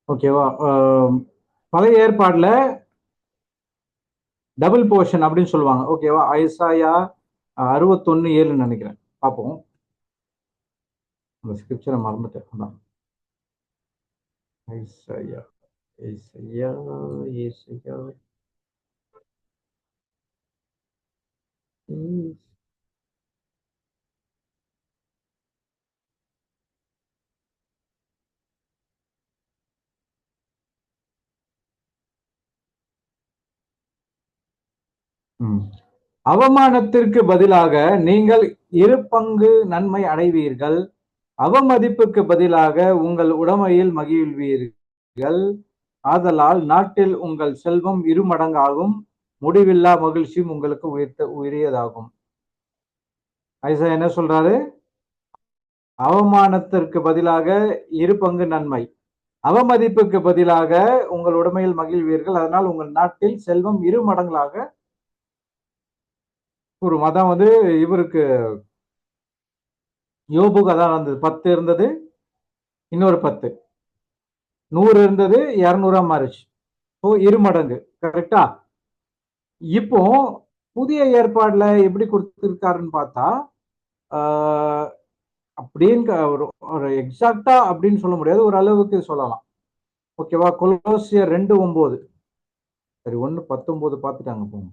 ஓகேவா? பழைய ஏற்பாடுல டபுள் போர்ஷன் அப்படின்னு சொல்லுவாங்க. ஓகேவா? ஐசாயா 61:7 நினைக்கிறேன். பார்ப்போம். அந்த ஸ்கிரிப்சரை மறந்துட்டேன். அதான். ஐசாயா ஐசாயா ஏசாயா ம். அவமானத்திற்கு பதிலாக நீங்கள் இரு பங்கு நன்மை அடைவீர்கள். அவமதிப்புக்கு பதிலாக உங்கள் உடைமையில் மகிழ்வீர்கள். ஆதலால் நாட்டில் உங்கள் செல்வம் இருமடங்காகும். முடிவில்லா மகிழ்ச்சியும் உங்களுக்கு உரியதாகும். ஐசா என்ன சொல்றாரு? அவமானத்திற்கு பதிலாக இரு பங்கு நன்மை, அவமதிப்புக்கு பதிலாக உங்கள் உடைமையில் மகிழ்வீர்கள். அதனால் உங்கள் நாட்டில் செல்வம் இரு மடங்களாக கூறும். அதான் வந்து இவருக்கு யோபுக்கு அதான் இருந்தது. 10 இருந்தது, இன்னொரு 10, 100 இருந்தது, 200 மாறிச்சு. ஸோ இரு மடங்கு. கரெக்டா? இப்போ புதிய ஏற்பாடுல எப்படி கொடுத்திருக்காருன்னு பார்த்தா, அப்படின்னு ஒரு எக்ஸாக்டா அப்படின்னு சொல்ல முடியாது, ஒரு அளவுக்கு சொல்லலாம். ஓகேவா? கொலோசியர் 2:9. சரி, 1:19 பார்த்துட்டாங்க போங்க.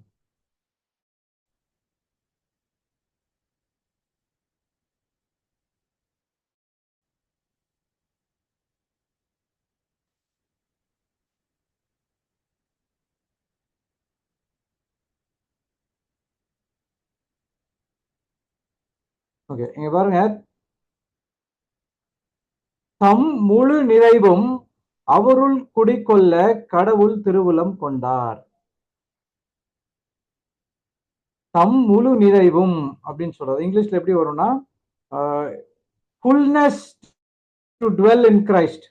ஓகே, இங்க பாருங்க. தம் முழு நிறைவும் அவருள் குடிக்கொள்ள கடவுள் திருவுளம் கொண்டார். தம் முழு நிறைவும் அப்படின்னு சொல்றது இங்கிலீஷ்ல எப்படி வரும்னா, fullness to dwell in Christ.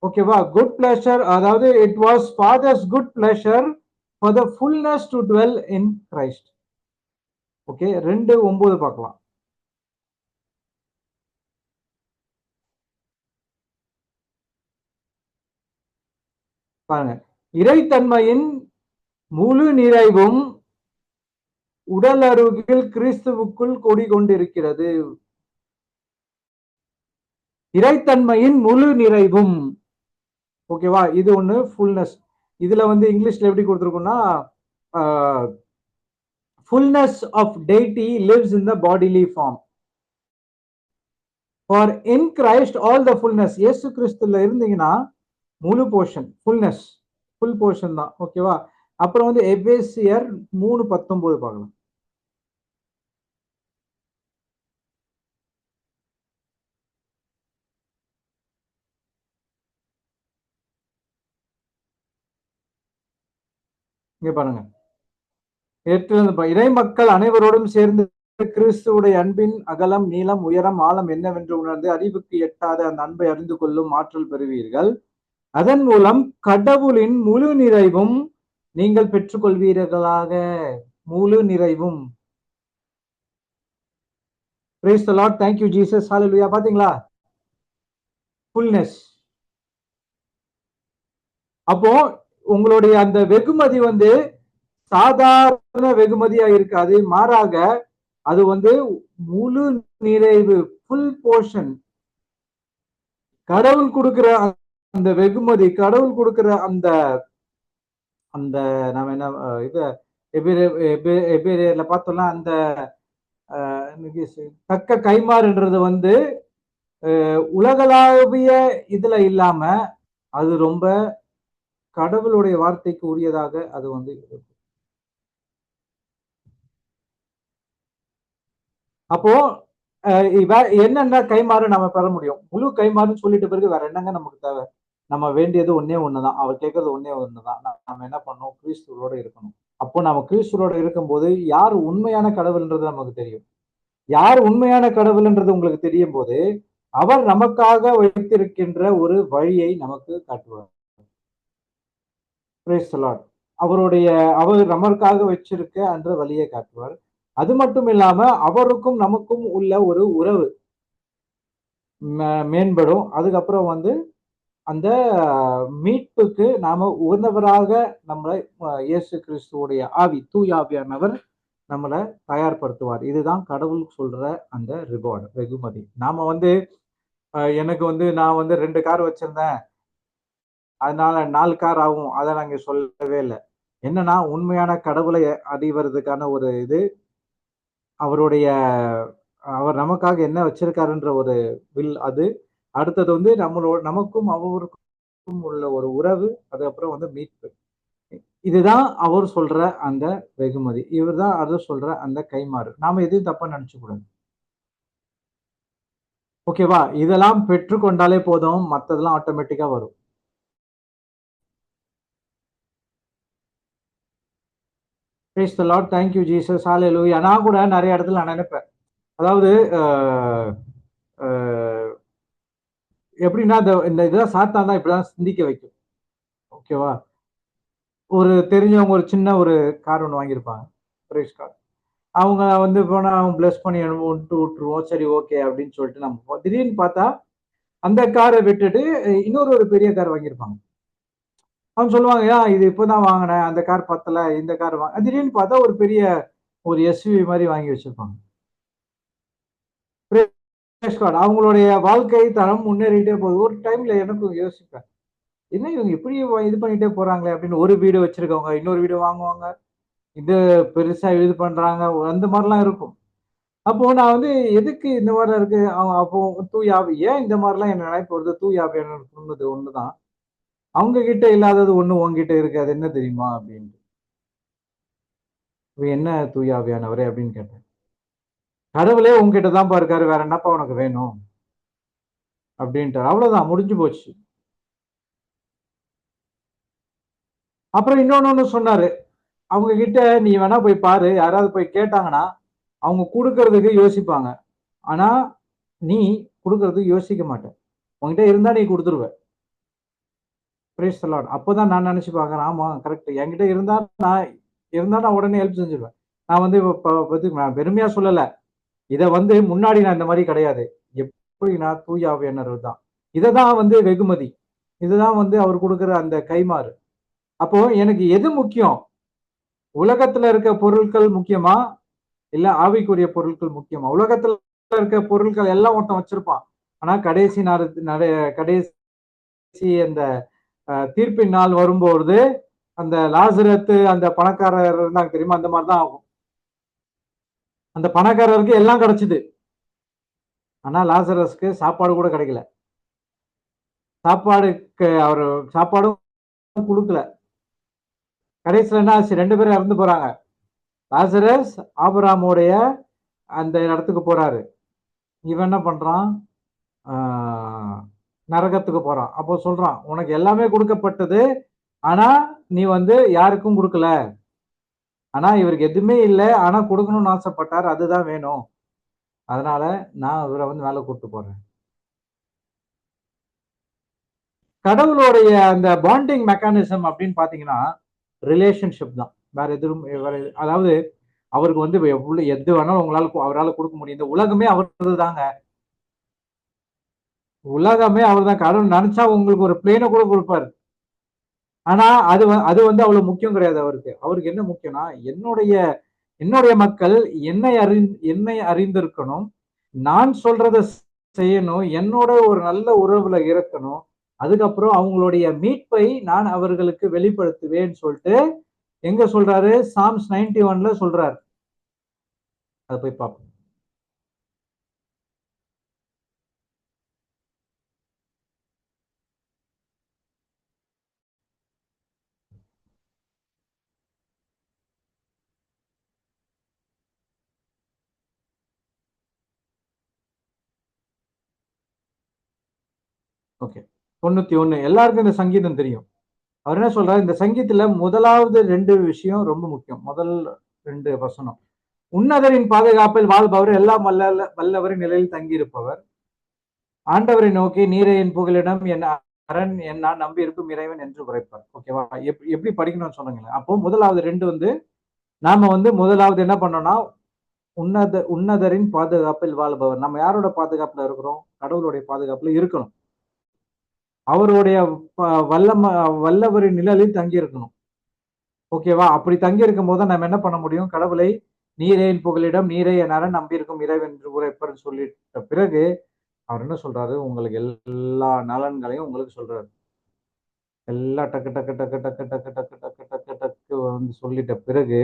ஓகேவா? குட் பிளஷர், அதாவது it was Father's good pleasure for the fullness to dwell in Christ. Okay, 2:9 பார்க்கலாம். பாருங்க. இறைத்தன்மையின் முழு நிறைவும் உடல் அருகில் கிறிஸ்துவுக்குள் கொண்டிருக்கிறது. இறைத்தன்மையின் முழு நிறைவும். ஓகேவா? இது ஒண்ணு ஃபுல்னஸ். இதுல வந்து இங்கிலீஷ்ல எப்படி கொடுத்திருக்கும்னா, fullness of deity lives in the bodily form. For in Christ all the fullness. இயேசு கிறிஸ்துல இருந்தீங்கன்னா முழு போர்ஷன், ஃபுல்னஸ், ஃபுல் போர்ஷன் தான். ஓகேவா? அப்புறம் வந்து எபேசியர் 3:19 பார்க்கலாம். இங்க பாருங்க. இறை மக்கள் அனைவரோடும் சேர்ந்து கிறிஸ்துவுடைய அன்பின் அகலம், நீளம், உயரம், ஆழம் என்னவென்று உணர்ந்து அறிவுக்கு எட்டாத அந்த அன்பை அறிந்து கொள்ளும் ஆற்றல் பெறுவீர்கள். அதன் மூலம் கடவுளின் முழு நிறைவும் நீங்கள் பெற்றுக்கொள்வீர்களாக. முழு நிறைவும். Praise the Lord. Thank you Jesus. Hallelujah. பாத்தீங்களா? ஃபுல்னஸ். அப்போ உங்களுடைய அந்த வெகுமதி வந்து சாதாரண வெகுமதியா இருக்காது. மாறாக அது வந்து முழு நிறைவு, ஃபுல் போர்ஷன். கடவுள் கொடுக்கிற அந்த வெகுமதி, கடவுள் கொடுக்கிற அந்த அந்த நம்ம என்ன இது எபிரேயர்ல பார்த்தோம்னா, அந்த தக்க கைமாறுன்றது வந்து உலகளாவிய இதுல இல்லாம அது ரொம்ப கடவுளுடைய வார்த்தைக்கு உரியதாக அது வந்து இருக்கும். அப்போ என்னென்ன கைமாறு நம்ம பெற முடியும்? முழு கைமாறுன்னு சொல்லிட்டு பிறகு வேற என்னங்க நமக்கு தேவை? நம்ம வேண்டியது ஒன்னே ஒண்ணுதான். அவர் கேட்கறது ஒன்னே ஒண்ணுதான். நம்ம என்ன பண்ணணும்? கிறிஸ்துவோட இருக்கணும். அப்போ நம்ம கிறிஸ்துவோட இருக்கும்போது யார் உண்மையான கடவுள்ன்றது நமக்கு தெரியும். யார் உண்மையான கடவுள்ன்றது உங்களுக்கு தெரியும் போது அவர் நமக்காக வைத்திருக்கின்ற ஒரு வழியை நமக்கு காட்டுவார். Price the Lord. அவர் நமக்காக வச்சிருக்க அந்த வழியை காட்டுவார். அது மட்டும் இல்லாம அவருக்கும் நமக்கும் உள்ள ஒரு உறவு மேம்படும். அதுக்கப்புறம் வந்து அந்த மீட்புக்கு நாம உகந்தவராக நம்மளை இயேசு கிறிஸ்துவோடைய ஆவி, தூய ஆவியானவர் நம்மளை தயார்படுத்துவார். இதுதான் கடவுள் சொல்ற அந்த ரிவார்டு, வெகுமதி. நாம வந்து எனக்கு வந்து நான் வந்து 2 கார் வச்சிருந்தேன், அதனால 4 கார் ஆகும், அதை நாங்க சொல்லவே இல்லை. என்னன்னா உண்மையான கடவுளை அறிவதற்கான ஒரு இது, அவருடைய அவர் நமக்காக என்ன வச்சிருக்காருன்ற ஒரு வில் அது. அடுத்தது வந்து நமக்கும் அவருக்கும் உள்ள ஒரு உறவு, அதுக்கப்புறம் வந்து மீட்பு. இதுதான் அவர் சொல்ற அந்த வெகுமதி. இவர்தான் அதை சொல்ற அந்த கைமாறு. நாம எதையும் தப்பா நினைச்சுக்க கூடாது. ஓகேவா? இதெல்லாம் பெற்றுக்கொண்டாலே போதும், மத்ததெல்லாம் ஆட்டோமேட்டிக்கா வரும். Praise the Lord. Thank you Jesus. ஹalleluya. நான் கூட நிறைய இடத்துல நான் நினைப்பேன். அதாவது எப்படின்னா இந்த இதெல்லாம் சாத்தான் தான் இப்படிதான் சிந்திக்க வைக்கும். ஓகேவா? ஒரு தெரிஞ்சவங்க ஒரு சின்ன ஒரு கார் ஒன்று வாங்கியிருப்பாங்க. Prize car. அவங்க வந்து போனா அவன் பிளஸ் பண்ணி விட்டுருவோம். சரி ஓகே அப்படின்னு சொல்லிட்டு நம்ம திடீர்னு பார்த்தா அந்த காரை விட்டுட்டு இன்னொரு ஒரு பெரிய கார் வாங்கியிருப்பாங்க. அவங்க சொல்லுவாங்க, இது இப்பதான் வாங்கினேன், அந்த கார் பத்தல, இந்த கார் திடீர்னு பார்த்தா ஒரு பெரிய ஒரு எஸ்யூவி மாதிரி வாங்கி வச்சிருப்பாங்க. அவங்களுடைய வாழ்க்கை தரம் முன்னேறிட்டே போகுது. ஒரு டைம்ல எனக்கும் யோசிப்பேன், என்ன இவங்க இப்படி இது பண்ணிட்டே போறாங்களே அப்படின்னு. ஒரு வீடு வச்சிருக்கவங்க இன்னொரு வீடு வாங்குவாங்க, இது பெருசா இது பண்றாங்க, அந்த மாதிரிலாம் இருக்கும். அப்போ நான் வந்து எதுக்கு இந்த மாதிரி இருக்கு, அப்போ தூய் ஆவி ஏன் இந்த மாதிரிலாம் என்ன நினைப்பு வருது, தூய் ஆவி சொன்னது ஒண்ணுதான், அவங்க கிட்ட இல்லாதது ஒண்ணு உங்ககிட்ட இருக்கு, அது என்ன தெரியுமா அப்படின்ட்டு. என்ன தூய் ஆவியானவரே அப்படின்னு கேட்டேன். கடவுளே உங்ககிட்ட தான்ப்பா இருக்காரு, வேற என்னப்பா உனக்கு வேணும் அப்படின்ட்டு. அவ்வளவுதான், முடிஞ்சு போச்சு. அப்புறம் இன்னொன்னு சொன்னாரு, அவங்க கிட்ட நீ வேணா போய் பாரு, யாராவது போய் கேட்டாங்கன்னா அவங்க கொடுக்கறதுக்கு யோசிப்பாங்க, ஆனா நீ கொடுக்கறதுக்கு யோசிக்க மாட்டேன், உங்ககிட்ட இருந்தா நீ கொடுத்துருவ. Price the Lord. அப்பதான் நான் நினைச்சு பார்க்கறேன், ஆமா கரெக்ட், என்கிட்ட இருந்தா நான் உடனே ஹெல்ப் செஞ்சிருவேன். நான் வந்து நான் பெருமையா சொல்லல, இத வந்து முன்னாடி நான் இந்த மாதிரி கிடையாது. எப்படின்னா தூய ஆவியானவர் தான். இததான் வந்து வெகுமதி, இதுதான் வந்து அவர் கொடுக்கிற அந்த கைமாறு. அப்போ எனக்கு எது முக்கியம், உலகத்துல இருக்க பொருட்கள் முக்கியமா இல்ல ஆவிக்குரிய பொருட்கள் முக்கியமா? உலகத்துல இருக்க பொருட்கள் எல்லாம் ஒருத்தன் வச்சிருப்பான், ஆனா கடைசி அந்த தீர்ப்பின் நாள் வரும்போது அந்த லாசரத்து அந்த பணக்காரர் இருந்தாங்க தெரியுமா, அந்த மாதிரிதான் ஆகும். அந்த பணக்காரருக்கு எல்லாம் கிடைச்சது, ஆனா லாசரஸ்க்கு சாப்பாடு கூட கிடைக்கல. அவரு சாப்பாடும் கொடுக்கல. கடைசியில என்ன ஆச்சு, 2 பேரும் இறந்து போறாங்க. லாசரஸ் ஆபிரகாமுடைய அந்த இடத்துக்கு போறாரு, இவன் என்ன பண்றான், நரகத்துக்கு போறான். அப்போ சொல்றான், உனக்கு எல்லாமே கொடுக்கப்பட்டது, ஆனா நீ வந்து யாருக்கும் கொடுக்கல. ஆனா இவருக்கு எதுவுமே இல்லை, ஆனா கொடுக்கணும்னு ஆசைப்பட்டார், அதுதான் வேணும், அதனால நான் இவரை வந்து மேல கூட்டு போறேன். கடவுளுடைய அந்த பாண்டிங் மெக்கானிசம் அப்படின்னு பாத்தீங்கன்னா ரிலேஷன்ஷிப் தான், வேற எதுவும். அதாவது அவருக்கு வந்து எவ்வளவு எது வேணாலும் அவரால் கொடுக்க முடியும். இந்த உலகமே அவரது தாங்க, உலகமே அவர் தான். கடவுள் நினைச்சா உங்களுக்கு ஒரு பிளேனை கூட கொடுப்பாரு. ஆனா அது வந்து அவ்வளவு முக்கியம் கிடையாது அவருக்கு. அவருக்கு என்ன முக்கியம்னா, என்னுடைய மக்கள் என்னை அறிந்திருக்கணும், நான் சொல்றத செய்யணும், என்னோட ஒரு நல்ல உறவுல இருக்கணும், அதுக்கப்புறம் அவங்களுடைய மீட்பை நான் அவர்களுக்கு வெளிப்படுத்துவேன்னு சொல்லிட்டு எங்க சொல்றாரு, சாம்ஸ் 91ல சொல்றாரு. அதை போய் பார்ப்போம். ஓகே, 91. எல்லாருக்கும் இந்த சங்கீதம் தெரியும். அவர் என்ன சொல்றாரு, இந்த சங்கீதத்துல முதலாவது 2 விஷயம் ரொம்ப முக்கியம். முதல் 2 வசனம், உன்னதரின் பாதுகாப்பில் வாழ்பவர், எல்லாம் வல்லவரின் நிலையில் தங்கியிருப்பவர், ஆண்டவரை நோக்கி நீரே என் புகலிடம், என் அரண், என் நான் நம்பி இருக்கும் இறைவன் என்று உரைப்பார். ஓகேவா? எப்படி படிக்கணும்னு சொல்லுங்களேன். அப்போ முதலாவது 2 வந்து நாம வந்து முதலாவது என்ன பண்ணோம்னா, உன்னதரின் பாதுகாப்பில் வாழ்பவர். நம்ம யாரோட பாதுகாப்புல இருக்கிறோம், கடவுளுடைய பாதுகாப்புல இருக்கணும். அவருடைய வல்லவரின் நிழலில் தங்கி இருக்கணும். ஓகேவா? அப்படி தங்கி இருக்கும் போது நம்ம என்ன பண்ண முடியும், கடவுளை நீரே என் புகலிடம், நீரே என் அரண், நம்பியிருக்கும் இறைவன் என்று உரைப்பர் சொல்லிட்ட பிறகு அவர் என்ன சொல்றாரு, உங்களுக்கு எல்லா நலன்களையும் உங்களுக்கு சொல்றாரு. எல்லா டக்கு டக்கு டக்கு டக்கு டக்கு டக்கு டக்கு டக்கு டக்கு வந்து சொல்லிட்ட பிறகு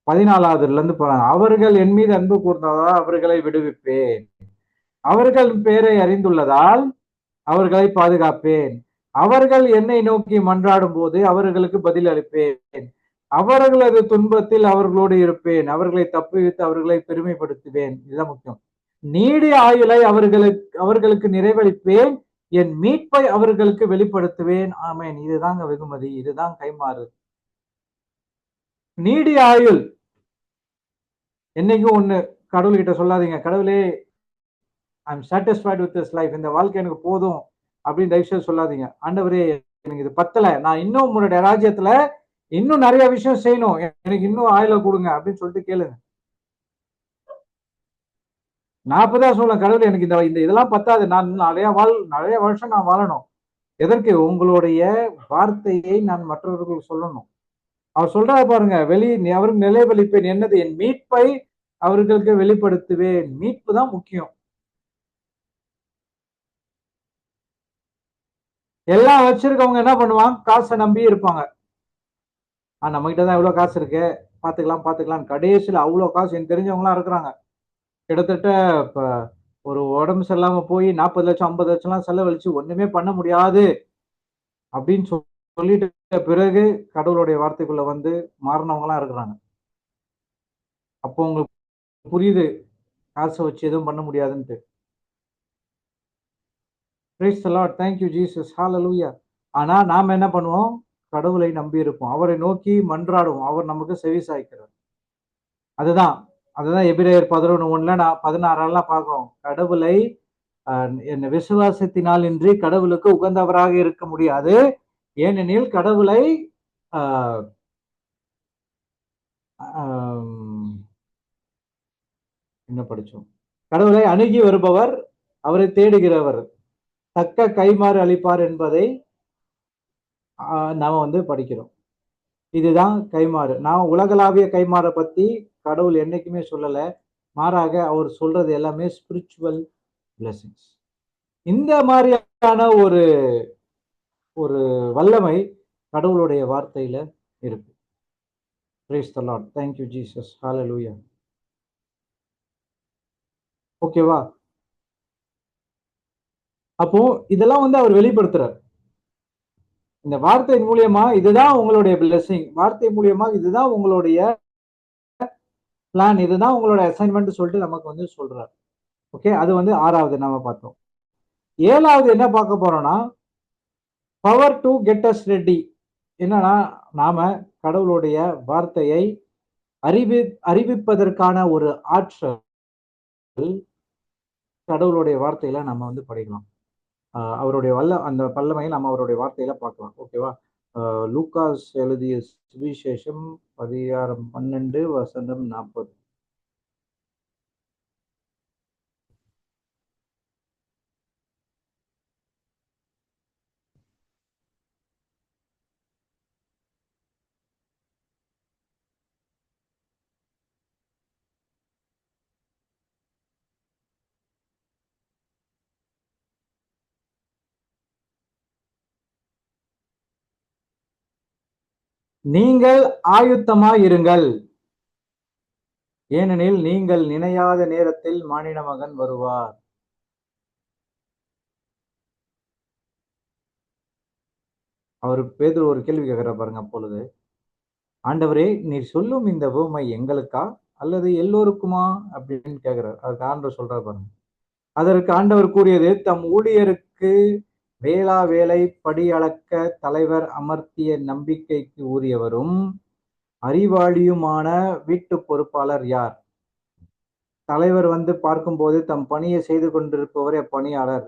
14வதுல இருந்து போறாங்க. அவர்கள் என் மீது அன்பு கூர்ந்ததால் அவர்களை விடுவிப்பேன், அவர்கள் பேரை அறிந்துள்ளதால் அவர்களை பாதுகாப்பேன், அவர்கள் என்னை நோக்கி மன்றாடும் போது அவர்களுக்கு பதில் அளிப்பேன். அவர்களது துன்பத்தில் அவர்களோடு இருப்பேன். அவர்களை தப்புவித்து அவர்களை பெருமைப்படுத்துவேன். இதுதான் முக்கியம். நீடிய ஆயுளை அவர்களுக்கு நிறைவளிப்பேன். என் மீட்பை அவர்களுக்கு வெளிப்படுத்துவேன். ஆமென். இதுதாங்க வெகுமதி. இதுதான் கைமாறு. நீடிய ஆயுள். என்னைக்கும் ஒண்ணு கடவுள்கிட்ட சொல்லாதீங்க, கடவுளே I am satisfied with this life, இந்த வாழ்க்கை எனக்கு போதும் அப்படின்னு தயவு செய்து சொல்லாதீங்க. ஆண்டவரே எனக்கு இது பத்தல, நான் இன்னும் உங்களுடைய ராஜ்யத்துல இன்னும் நிறைய விஷயம் செய்யணும், எனக்கு இன்னும் ஆயுள கொடுங்க அப்படின்னு சொல்லிட்டு கேளுங்க. நான் அப்பதான் சொல்லுவேன், கடவுள் எனக்கு இந்த இதெல்லாம் பத்தாது, நான் நிறைய வருஷம் நான் வாழணும். எதற்கு? உங்களுடைய வார்த்தையை நான் மற்றவர்களுக்கு சொல்லணும். அவர் சொல்றாரு பாருங்க, அவருக்கு நிலைவலிப்பேன். என்னது? என் மீட்பை அவர்களுக்கு வெளிப்படுத்துவேன். மீட்பு தான் முக்கியம். எல்லாம் வச்சிருக்கவங்க என்ன பண்ணுவாங்க? காசை நம்பி இருப்பாங்க. நம்ம கிட்டதான் எவ்வளவு காசு இருக்கு, பாத்துக்கலாம். கடைசியில அவ்வளவு காசு எனக்கு தெரிஞ்சவங்க எல்லாம் இருக்கிறாங்க. கிட்டத்தட்ட இப்ப ஒரு உடம்பு சரியில்லாம போய் 40 லட்சம் 50 லட்சம் எல்லாம் செலவழிச்சு ஒண்ணுமே பண்ண முடியாது அப்படின்னு சொல்லிட்டு பிறகு கடவுளுடைய வார்த்தைக்குள்ள வந்து மாறினவங்க எல்லாம் இருக்கிறாங்க. அப்போ உங்களுக்கு புரியுது காசை வச்சு எதுவும் பண்ண முடியாதுன்ட்டு. Praise the Lord. Thank you Jesus. Hallelujah. ஆனா நாம என்ன பண்ணுவோம்? கடவுளை நம்பி இருப்போம். அவரை நோக்கி மன்றாடுவோம். அவர் நமக்கு செவி சாய்க்கிறார். அதுதான் எபிரேயர் 11:1 16 பார்க்கிறோம். கடவுளை என்ன விசுவாசத்தினால் இன்றி கடவுளுக்கு உகந்தவராக இருக்க முடியாது. ஏனெனில் கடவுளை என்ன படிச்சோம்? கடவுளை அணுகி வருபவர், அவரை தேடுகிறவர் தக்க கைமாறு அளிப்பார் என்பதை நாம வந்து படிக்கிறோம். இதுதான் கைமாறு. நான் உலகளாவிய கைமாறை பத்தி கடவுள் என்னைக்குமே சொல்லல. மாறாக அவர் சொல்றது எல்லாமே ஸ்பிரிச்சுவல் பிளெஸிங்ஸ். இந்த மாதிரியான ஒரு ஒரு வல்லமை கடவுளுடைய வார்த்தையில இருக்கு. Praise the Lord. Thank you Jesus. Hallelujah. ஓகேவா? அப்போ இதெல்லாம் வந்து அவர் வெளிப்படுத்துறார். இந்த வார்த்தை மூலியமா இதுதான் உங்களுடைய பிளெஸிங், வார்த்தை மூலியமா இதுதான் உங்களுடைய பிளான், இதுதான் உங்களோட அசைன்மெண்ட் சொல்லிட்டு நமக்கு வந்து சொல்றார். ஓகே, அது வந்து 6வது நம்ம பார்த்தோம். 7வது என்ன பார்க்க போறோம்னா, power to get as ready. என்னன்னா, நாம கடவுளுடைய வார்த்தையை அறிவிப்பதற்கான ஒரு ஆற்றல் கடவுளுடைய வார்த்தையில நம்ம வந்து படிக்கலாம். அவருடைய அந்த வல்லமையை நம்ம அவருடைய வார்த்தையில பார்க்கலாம். ஓகேவா? லூகாஸ் எழுதிய சுவிசேஷம் 12:40. நீங்கள் ஆயுத்தமாயிருங்கள், ஏனெனில் நீங்கள் நினையாத நேரத்தில் மானிட மகன் வருவார். அவர் பேதுரு ஒரு கேள்வி கேட்கிற பாருங்க. அப்பொழுது, ஆண்டவரே நீர் சொல்லும் இந்த உவமை எங்களுக்கா அல்லது எல்லோருக்குமா அப்படின்னு கேட்கிறார். அதுக்கு ஆண்டவர் சொல்றார் பாருங்க. அதற்கு ஆண்டவர் கூறியது, தம் ஊழியருக்கு வேளா வேலை படி அளக்க தலைவர் அமர்த்திய நம்பிக்கைக்கு உரியவரும் அறிவாளியுமான வீட்டு பொறுப்பாளர் யார்? தலைவர் வந்து பார்க்கும்போது தம் பணியை செய்து கொண்டிருப்பவரே பணியாளர்.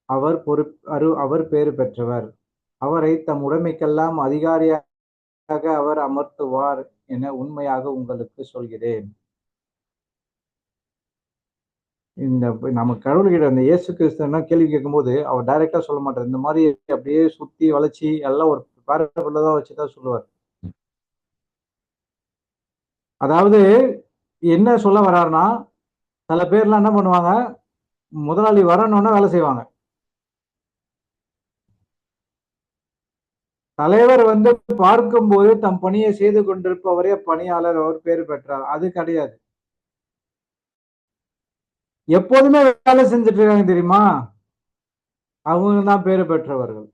அவர் பேறு பெற்றவர். அவரை தம் உடைமைக்கெல்லாம் அதிகாரியாக அவர் அமர்த்துவார் என உண்மையாக உங்களுக்கு சொல்கிறேன். இந்த நம்ம கடவுள்கிட்ட இந்த இயேசு கிறிஸ்துவ கேள்வி கேட்கும்போது அவர் டைரக்டா சொல்ல மாட்டார். இந்த மாதிரி அப்படியே சுத்தி வளைச்சி எல்லாம் ஒரு பேரபிள் தான் வச்சுதான் சொல்லுவார். அதாவது என்ன சொல்ல வர்றாருன்னா, சில பேர்லாம் என்ன பண்ணுவாங்க, முதலாளி வரணும்னா வேலை செய்வாங்க. தலைவர் வந்து பார்க்கும்போது தம் பணியை செய்து கொண்டிருப்பவரே பணியாளர், அவர் பேர் பெற்றார். அது கிடையாது. எப்போதுமே வேலை செஞ்சுட்டு இருக்காங்க தெரியுமா, அவங்க தான் பேரு பெற்றவர்கள்.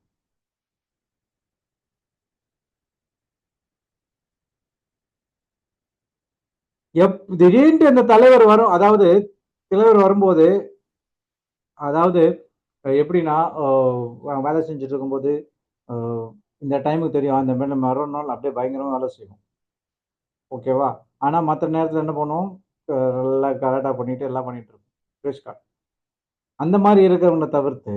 திடீர்னு இந்த தலைவர் வரும், அதாவது தலைவர் வரும்போது, அதாவது எப்படின்னா வேலை செஞ்சுட்டு இருக்கும்போது இந்த டைமுக்கு தெரியும் அந்த மாதிரி நம்ம மறுநாள் அப்படியே பயங்கரமா வேலை செய்வோம். ஓகேவா? ஆனா மற்ற நேரத்துல என்ன பண்ணுவோம், நல்லா கலாட்டா பண்ணிட்டு எல்லாம் பண்ணிட்டு இருப்போம். கிரெடிட் கார்டு அந்த மாதிரி இருக்கிறவங்களை தவிர்த்து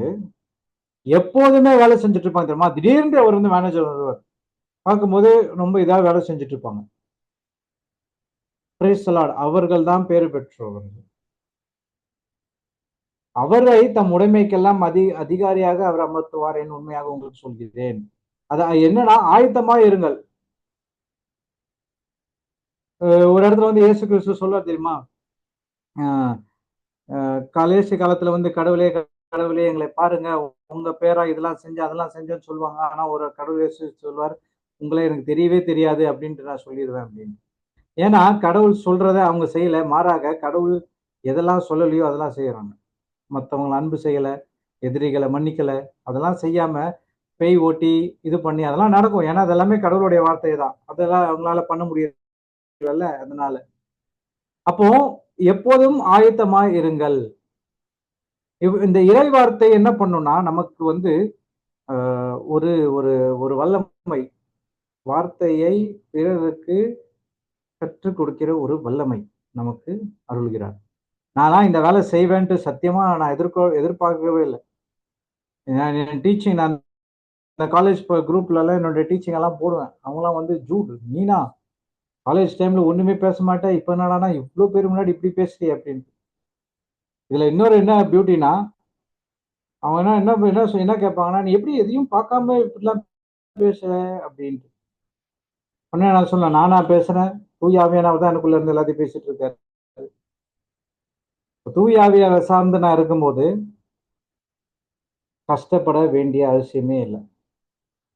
எப்போதுமே வேலை செஞ்சுட்டு இருப்பாங்க தெரியுமா? திடீர்னு அவர் வந்து மேனேஜர் வருவார். பார்க்கும்போது ரொம்ப இதா வேலை செஞ்சுட்டு இருப்பாங்க. Price the Lord. அவர்கள் தான் பேறு பெற்றவர்கள். அவரை தம் உடைமைக்கெல்லாம் அதிகாரியாக அவர் அமர்த்துவார் என்று உண்மையாக உங்களுக்கு சொல்கிறேன். என்னன்னா ஆயத்தமா இருங்கள். ஒரு இடத்துல வந்து இயேசு கிறிஸ்து சொல்லுவார் தெரியுமா? கடைசி காலத்துல வந்து கடவுளே கடவுளே எங்களை பாருங்க, உங்க பேரா இதெல்லாம் செஞ்சேன் அதெல்லாம் செஞ்சேன்னு சொல்லுவாங்க. ஆனா ஒரு கடவுள் இயேசு சொல்வார், உங்களை எனக்கு தெரியவே தெரியாது அப்படின்ட்டு நான் சொல்லிடுவேன் அப்படின்னு. ஏன்னா கடவுள் சொல்றத அவங்க செய்யல, மாறாக கடவுள் எதெல்லாம் சொல்லலையோ அதெல்லாம் செய்யறாங்க. மத்தவங்களை அன்பு செய்யல, எதிரிகளை மன்னிக்கல, அதெல்லாம் செய்யாம பேய் ஓட்டி இது பண்ணி அதெல்லாம் நடக்கும். ஏன்னா அதெல்லாமே கடவுளுடைய வார்த்தை தான். அதெல்லாம் அவங்களால பண்ண முடியல. அதனால அப்போ எப்போதும் ஆயத்தமாய் இருங்கள். இந்த இறை வார்த்தை என்ன பண்ணும்னா நமக்கு வந்து ஒரு ஒரு ஒரு வல்லமை, வார்த்தையை பிறருக்கு கற்றுக் கொடுக்கிற ஒரு வல்லமை நமக்கு அருள்கிறார். நான்லாம் இந்த வேலை செய்வேன்ட்டு சத்தியமா நான் எதிர்பார்க்கவே இல்லை. என் டீச்சிங் நான் இந்த காலேஜ் குரூப்ல எல்லாம் என்னோட டீச்சிங் எல்லாம் போடுவேன். அவங்கலாம் வந்து ஜூட் நீனா காலேஜ் டைம்ல ஒண்ணுமே பேச மாட்டேன், இப்ப என்னடானா இவ்வளவு பேர் முன்னாடி இப்படி பேசுறியே அப்படின்னு. இதுல இன்னொரு என்ன பியூட்டினா, அவங்க என்ன கேட்பாங்கன்னா, நீ எப்படி எதையும் பார்க்காம இப்படிலாம் பேசுற அப்படின்ட்டு. உடனே நான் சொன்னேன், நானா பேசுறேன், தூய ஆவியானவர் தான் எனக்குள்ள இருந்து எல்லாத்தையும் பேசிட்டு இருக்காரு. தூய ஆவியாரை சார்ந்து நான் இருக்கும்போது கஷ்டப்பட வேண்டிய அவசியமே இல்லை.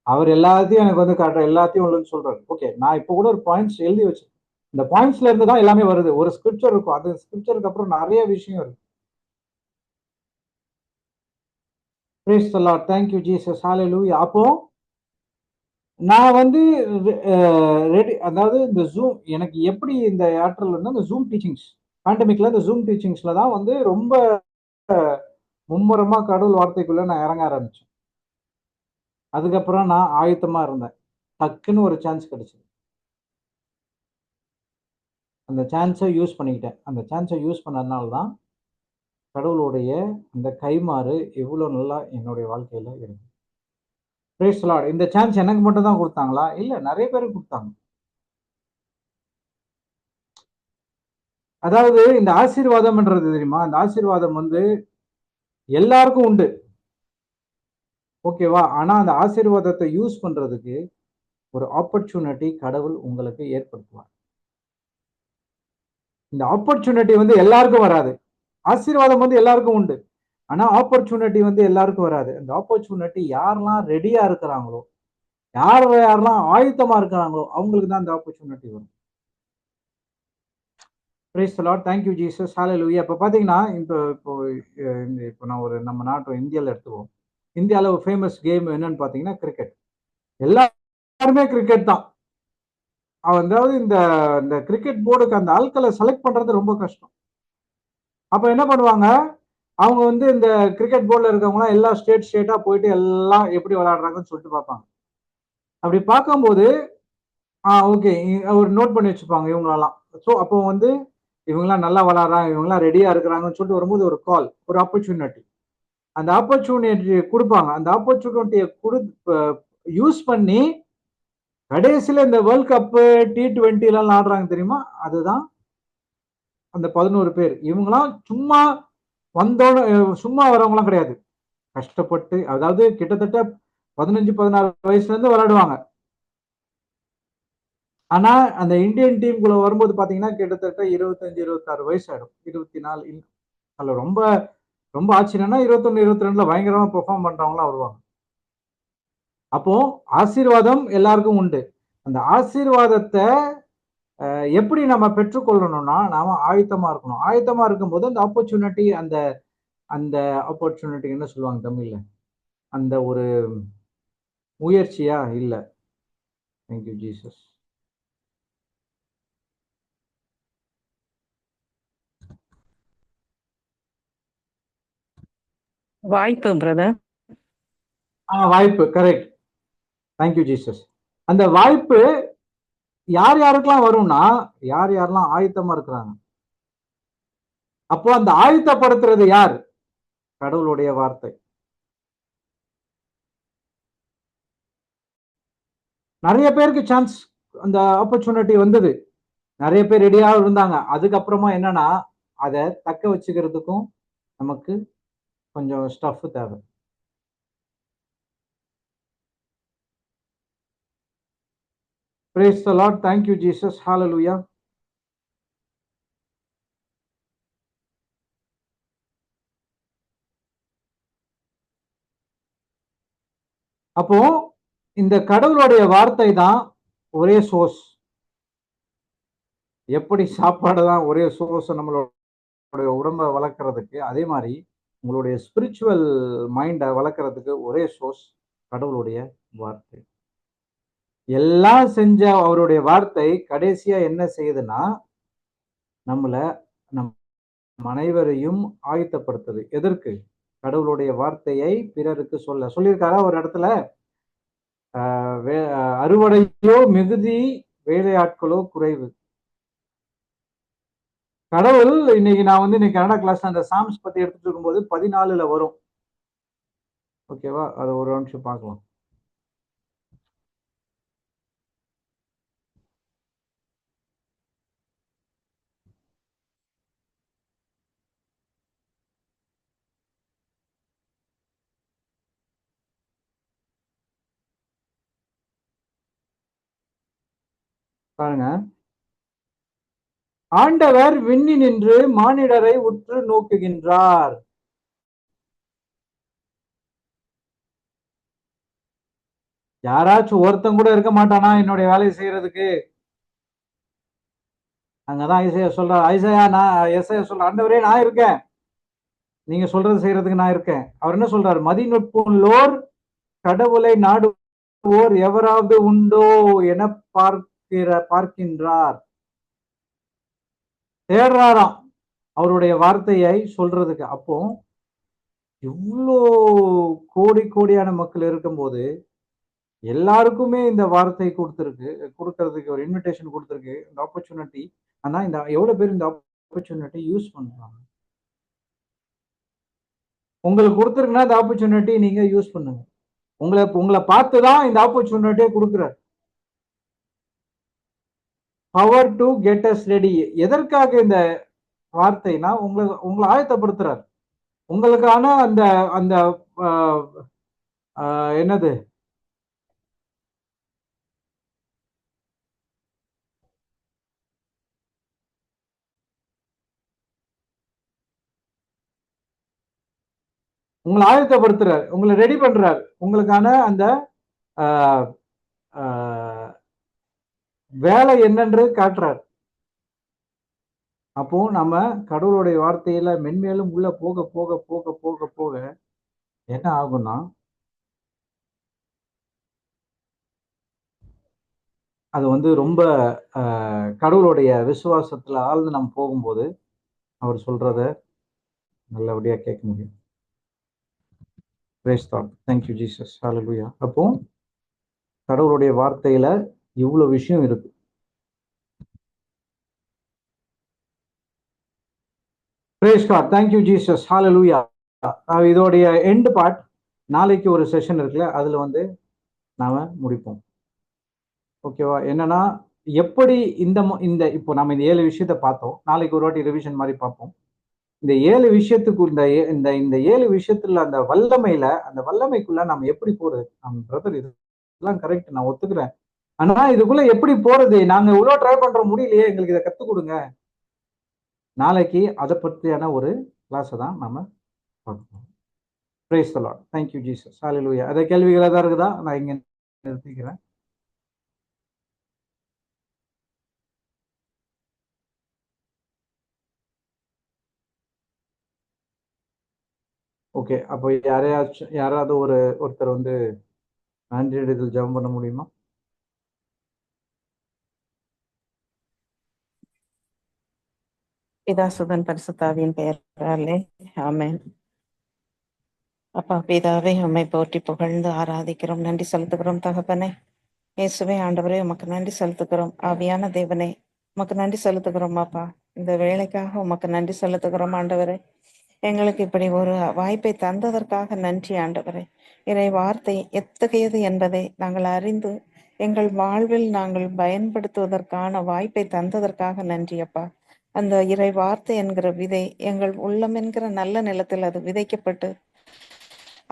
அவர் எல்லாத்தையும் எனக்கு வந்து காட்டுற எல்லாத்தையும் உள்ளன்னு சொல்றாரு. ஓகே, நான் இப்ப கூட ஒரு பாயிண்ட்ஸ் எழுதி வச்சு இந்த பாயிண்ட்ஸ்ல இருந்து தான் எல்லாமே வருது. ஒரு ஸ்கிரிப்சர் இருக்கும், அது ஸ்கிரிப்சருக்கு அப்புறம் நிறைய விஷயம் இருக்கு. Praise the Lord, thank you Jesus, ஹalleluya. அப்போ நான் வந்து ரெடி, அதாவது இந்த ஜூம் எனக்கு எப்படி இந்த ஆற்றல் வந்து இந்த ஜூம் டீச்சிங்ஸ் பேண்டமிக்ல இந்த ஜூம் டீச்சிங்ஸ்ல தான் வந்து ரொம்ப மும்முரமா கடவுள் வார்த்தைக்குள்ள நான் இறங்க ஆரம்பிச்சேன். அதுக்கப்புறம் நான் ஆயத்தமா இருந்தேன். டக்குன்னு ஒரு சான்ஸ் கிடைச்சது. அந்த சான்ஸை யூஸ் பண்ணிக்கிட்டேன். அந்த சான்ஸை யூஸ் பண்ணதுனால தான் கடவுளுடைய அந்த கைமாறு எவ்வளவு நல்லா என்னுடைய வாழ்க்கையில இருக்கு. Price the Lord. இந்த சான்ஸ் எனக்கு மட்டும் தான் கொடுத்தாங்களா? இல்ல, நிறைய பேருக்கு கொடுத்தாங்க. அதாவது இந்த ஆசீர்வாதம்ன்றது தெரியுமா? இந்த ஆசீர்வாதம் வந்து எல்லாருக்கும் உண்டு. ஓகேவா? ஆனா அந்த ஆசீர்வாதத்தை யூஸ் பண்றதுக்கு ஒரு ஆப்பர்ச்சுனிட்டி கடவுள் உங்களுக்கு ஏற்படுத்துவார். இந்த ஆப்பர்ச்சுனிட்டி வந்து எல்லாருக்கும் வராது. ஆசீர்வாதம் வந்து எல்லாருக்கும் உண்டு. ஆனா ஆப்பர்ச்சுனிட்டி வந்து எல்லாருக்கும் வராது. அந்த ஆப்பர்ச்சுனிட்டி யாரெல்லாம் ரெடியா இருக்கிறாங்களோ, யாரெல்லாம் ஆயத்தமா இருக்கிறாங்களோ அவங்களுக்கு தான் அந்த ஆப்பர்ச்சுனிட்டி வரும். Praise the Lord, thank you Jesus, ஹalleluya. இப்ப பாத்தீங்கன்னா இப்போ நான் ஒரு நம்ம நாட்டு இந்தியால எடுத்துக்குவோம். இந்தியால ஒரு ஃபேமஸ் கேம் என்னன்னு பாத்தீங்கன்னா கிரிக்கெட். எல்லாருமே கிரிக்கெட் தான். அதாவது இந்த இந்த கிரிக்கெட் போர்டுக்கு அந்த ஆட்களை செலக்ட் பண்றது ரொம்ப கஷ்டம். அப்ப என்ன பண்ணுவாங்க, அவங்க வந்து இந்த கிரிக்கெட் போர்டுல இருக்கவங்கலாம் எல்லா ஸ்டேட்டா போயிட்டு எல்லாம் எப்படி விளையாடுறாங்கன்னு சொல்லிட்டு பார்ப்பாங்க. அப்படி பார்க்கும்போது ஓகே, ஒரு நோட் பண்ணி வச்சுப்பாங்க இவங்களெல்லாம். ஸோ அப்போ வந்து இவங்கெல்லாம் நல்லா விளையாடுறாங்க, இவங்கெல்லாம் ரெடியா இருக்கிறாங்கன்னு சொல்லிட்டு வரும்போது ஒரு கால், ஒரு ஆப்பர்ச்சுனிட்டி. அந்த ஆப்பர்ச்சுனிட்டி குடுப்பாங்க. அந்த ஆப்பர்ச்சுனிட்டிய யூஸ் பண்ணி கடைசியில இந்த வேர்ல்ட் கப்பு, T20 எல்லாம் ஆடுறாங்க தெரியுமா? அதுதான் அந்த 11 பேர். இவங்கலாம் சும்மா வந்தோன சும்மா வரவங்கலாம் கிடையாது. கஷ்டப்பட்டு, அதாவது கிட்டத்தட்ட 15, 16 வயசுல இருந்து விளையாடுவாங்க. ஆனா அந்த இந்தியன் டீம்குள்ள வரும்போது பாத்தீங்கன்னா கிட்டத்தட்ட 25, 26 வயசு ஆயிடும். 24 அதுல ரொம்ப ரொம்ப ஆச்சரியம்னா 21, 22ல பயங்கரமா பெர்ஃபார்ம் பண்றவங்கலாம் வருவாங்க. அப்போ ஆசீர்வாதம் எல்லாருக்கும் உண்டு. அந்த ஆசீர்வாதத்த எப்படி நம்ம பெற்றுக்கொள்ளணும்னா, நாம ஆயத்தமா இருக்கணும். ஆயத்தமா இருக்கும்போது அந்த ஆப்பர்ச்சுனிட்டி அந்த அந்த ஆப்பர்ச்சுனிட்டி என்ன சொல்லுவாங்க தமிழ்ல? அந்த ஒரு முயற்சியா? இல்ல. Thank you Jesus. வாய்ப்பு பிரதர். வாய்ப்பு, கரெக்ட். Thank you Jesus. அந்த வாய்ப்பு யார் யாருக்கெல்லாம் வரும்னா, யார் யாரெல்லாம் ஆயத்தமா இருக்கிறாங்க. அப்போ அந்த ஆயத்தப்படுத்துறது யார்? கடவுளுடைய வார்த்தை. நிறைய பேருக்கு சான்ஸ், அந்த ஆப்பர்ச்சுனிட்டி வந்தது. நிறைய பேர் ரெடியா இருந்தாங்க. அதுக்கப்புறமா என்னன்னா, அதை தக்க வச்சுக்கிறதுக்கும் நமக்கு கொஞ்சம் ஸ்டஃப் தேவை. Praise the Lord. Thank you, Jesus. Hallelujah. அப்போ இந்த கடவுளுடைய வார்த்தை தான் ஒரே சோர்ஸ். எப்படி சாப்பாடு தான் ஒரே சோர்ஸ் நம்மளுடைய உடம்பை வளர்க்கறதுக்கு, அதே மாதிரி உங்களுடைய ஸ்பிரிச்சுவல் மைண்டை வளர்க்கறதுக்கு ஒரே சோர்ஸ் கடவுளுடைய வார்த்தை. எல்லாம் செஞ்ச அவருடைய வார்த்தை கடைசியா என்ன செய்யுதுன்னா, நம்மள நம் அனைவரையும் ஆயத்தப்படுத்துது. எதற்கு? கடவுளுடைய வார்த்தையை பிறருக்கு சொல்லியிருக்காரா ஒரு இடத்துல, அறுவடையோ மிகுதி, வேலையாட்களோ குறைவு. கடவுள் இன்னைக்கு நான் இன்னைக்கு கனடா கிளாஸ்ல அந்த சாம்ஸ் பத்தி எடுத்துட்டு இருக்கும்போது 14ல வரும். ஓகேவா? அதை ஒரு நிமிஷம் பார்க்கலாம். பாருங்க, ஆண்டவர் விண்ணி நின்று மானிடரை உற்று நோக்குகின்றார். யாராச்சும் ஒருத்தன் கூட இருக்க மாட்டானா என்னுடைய வேலையை செய்யறதுக்கு? அங்கதான் ஐசையா சொல்றார். எஸ்ஐயா சொல்ற, ஆண்டவரே நான் இருக்கேன், நீங்க சொல்றது செய்யறதுக்கு நான் இருக்கேன். அவர் என்ன சொல்றாரு? மதிநுட்புள்ளோர் கடவுளை நாடுவோர் எவராவது உண்டோ என பார்க்கின்றார். தேடுறாராம் அவருடைய வார்த்தையை சொல்றதுக்கு. அப்போ இவ்வளோ கோடி கோடியான மக்கள் இருக்கும்போது எல்லாருக்குமே இந்த வார்த்தை கொடுக்கறதுக்கு ஒரு இன்விடேஷன் கொடுத்துருக்கு, இந்த ஆப்பர்ச்சுனிட்டி. ஆனா இந்த எவ்வளவு பேர் இந்த ஆப்பர்ச்சுனிட்டி யூஸ் பண்றாங்க? உங்களுக்கு கொடுத்துருக்குன்னா இந்த ஆப்பர்ச்சுனிட்டி நீங்க யூஸ் பண்ணுங்க. உங்களை பார்த்துதான் இந்த ஆப்பர்ச்சுனிட்டியை கொடுக்குறாரு. Power to get as ready. எதற்காக இந்த வார்த்தைனா, உங்களை ஆயத்தப்படுத்துறாரு. உங்களுக்கான அந்த அந்த என்னது, உங்களை ஆயத்தப்படுத்துறாரு, உங்களை ரெடி பண்றாரு, உங்களுக்கான அந்த வேலை என்னன்று காட்டுறாரு. அப்போ நம்ம கடவுளுடைய வார்த்தையில மென்மேலும் உள்ள போக போக போக போக போக என்ன ஆகும்னா, அது ரொம்ப கடவுளுடைய விசுவாசத்துல ஆழ்ந்து நம்ம போகும்போது அவர் சொல்றத நல்லபடியா கேட்க முடியும். Praise God. Thank you, Jesus. Hallelujah. அப்போ கடவுளுடைய வார்த்தையில இவ்வளவு விஷயம் இருக்கு. Praise God. Thank you, Jesus. Hallelujah. இதோடைய எண்ட் பார்ட் நாளைக்கு ஒரு செஷன் இருக்குல்ல, அதுல நாம முடிப்போம். ஓகேவா? என்னன்னா, எப்படி இந்த இப்போ நம்ம இந்த 7 விஷயத்த பார்த்தோம். நாளைக்கு ஒரு வாட்டி ரிவிஷன் மாதிரி பார்ப்போம். இந்த 7 விஷயத்துக்கு இந்த 7 விஷயத்துல அந்த வல்லமைக்குள்ள நம்ம எப்படி போறது? பிரதர் இதெல்லாம் கரெக்ட், நான் ஒத்துக்கிறேன். ஆனா இதுக்குள்ள எப்படி போறது? நாங்க இவ்வளவு ட்ரை பண்றோம், முடியலையே, எங்களுக்கு இதை கத்துக் கொடுங்க. நாளைக்கு அதை பற்றியான ஒரு கிளாஸ் தான் நாம பார்க்கணும். Praise the Lord. Thank you, Jesus. Hallelujah. அதை கேள்விகள் ஏதாவது இருக்குதா? நான் இங்க நிறுத்திக்கிறேன். ஓகே, அப்போ யாராவது ஒருத்தர் நன்றியடைதல் ஜெபம் பண்ண முடியுமா? பிதாசுதன் பரிசுத்தாவியின் பெயராலே ஆமென். அப்பா பிதாவே, உம்மை போற்றி புகழ்ந்து ஆராதிக்கிறோம், நன்றி செலுத்துகிறோம் தகப்பனே. இயேசுவே ஆண்டவரே, உமக்கு நன்றி செலுத்துகிறோம். ஆவியான தேவனே, உமக்கு நன்றி செலுத்துகிறோம் அப்பா. இந்த வேலைக்காக உமக்கு நன்றி செலுத்துகிறோம் ஆண்டவரே. எங்களுக்கு இப்படி ஒரு வாய்ப்பை தந்ததற்காக நன்றி ஆண்டவரே. இறை வார்த்தை எத்தகையது என்பதை நாங்கள் அறிந்து எங்கள் வாழ்வில் நாங்கள் பயன்படுத்துவதற்கான வாய்ப்பை தந்ததற்காக நன்றி அப்பா. அந்த இறை வார்த்தை என்கிற விதை எங்கள் உள்ளம் என்கிற நல்ல நிலத்தில் அது விதைக்கப்பட்டு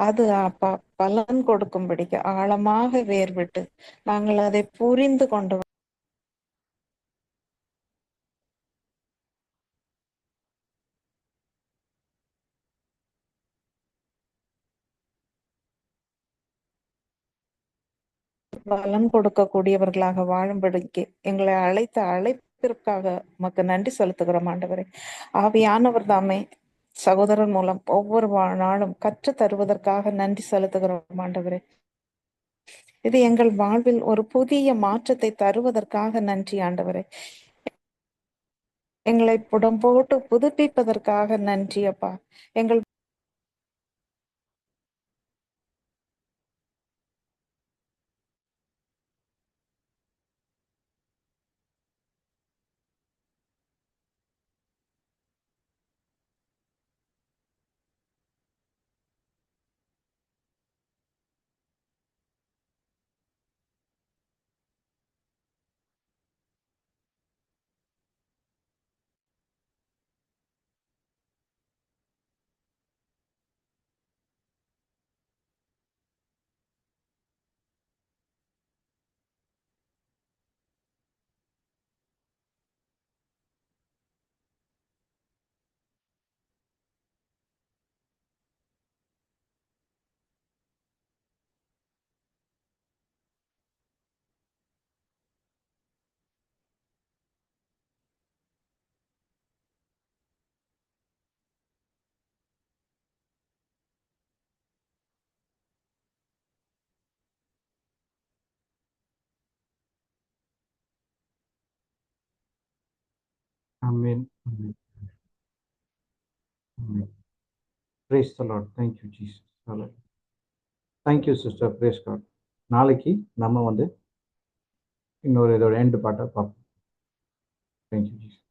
அது அப்பா பலன் கொடுக்கும்படிக்கு ஆழமாக வேர்விட்டு நாங்கள் அதை புரிந்து கொண்டு பலன் கொடுக்கக்கூடியவர்களாக வாழும்படிக்கு எங்களை அழைத்த அழைப்பிற்காக உமக்கு நன்றி செலுத்துகிறோம் ஆண்டவரே. ஆவியானவர் தாமே சகோதரர் மூலம் ஒவ்வொரு நாளும் கற்று தருவதற்காக நன்றி செலுத்துகிறோம் ஆண்டவரே. இது எங்கள் வாழ்வில் ஒரு புதிய மாற்றத்தை தருவதற்காக நன்றி ஆண்டவரே. எங்களை புடம்போட்டு புதுப்பிப்பதற்காக நன்றி அப்பா. எங்கள் ஆமென். ஆமென். ஆமென். Praise the Lord. Thank you, Jesus. Hallelujah. Thank you, sister. Praise God. நாளைக்கு நம்ம வந்து இன்னொரு இதோட எண்டு பாட்டை பார்ப்போம். Thank you, Jesus.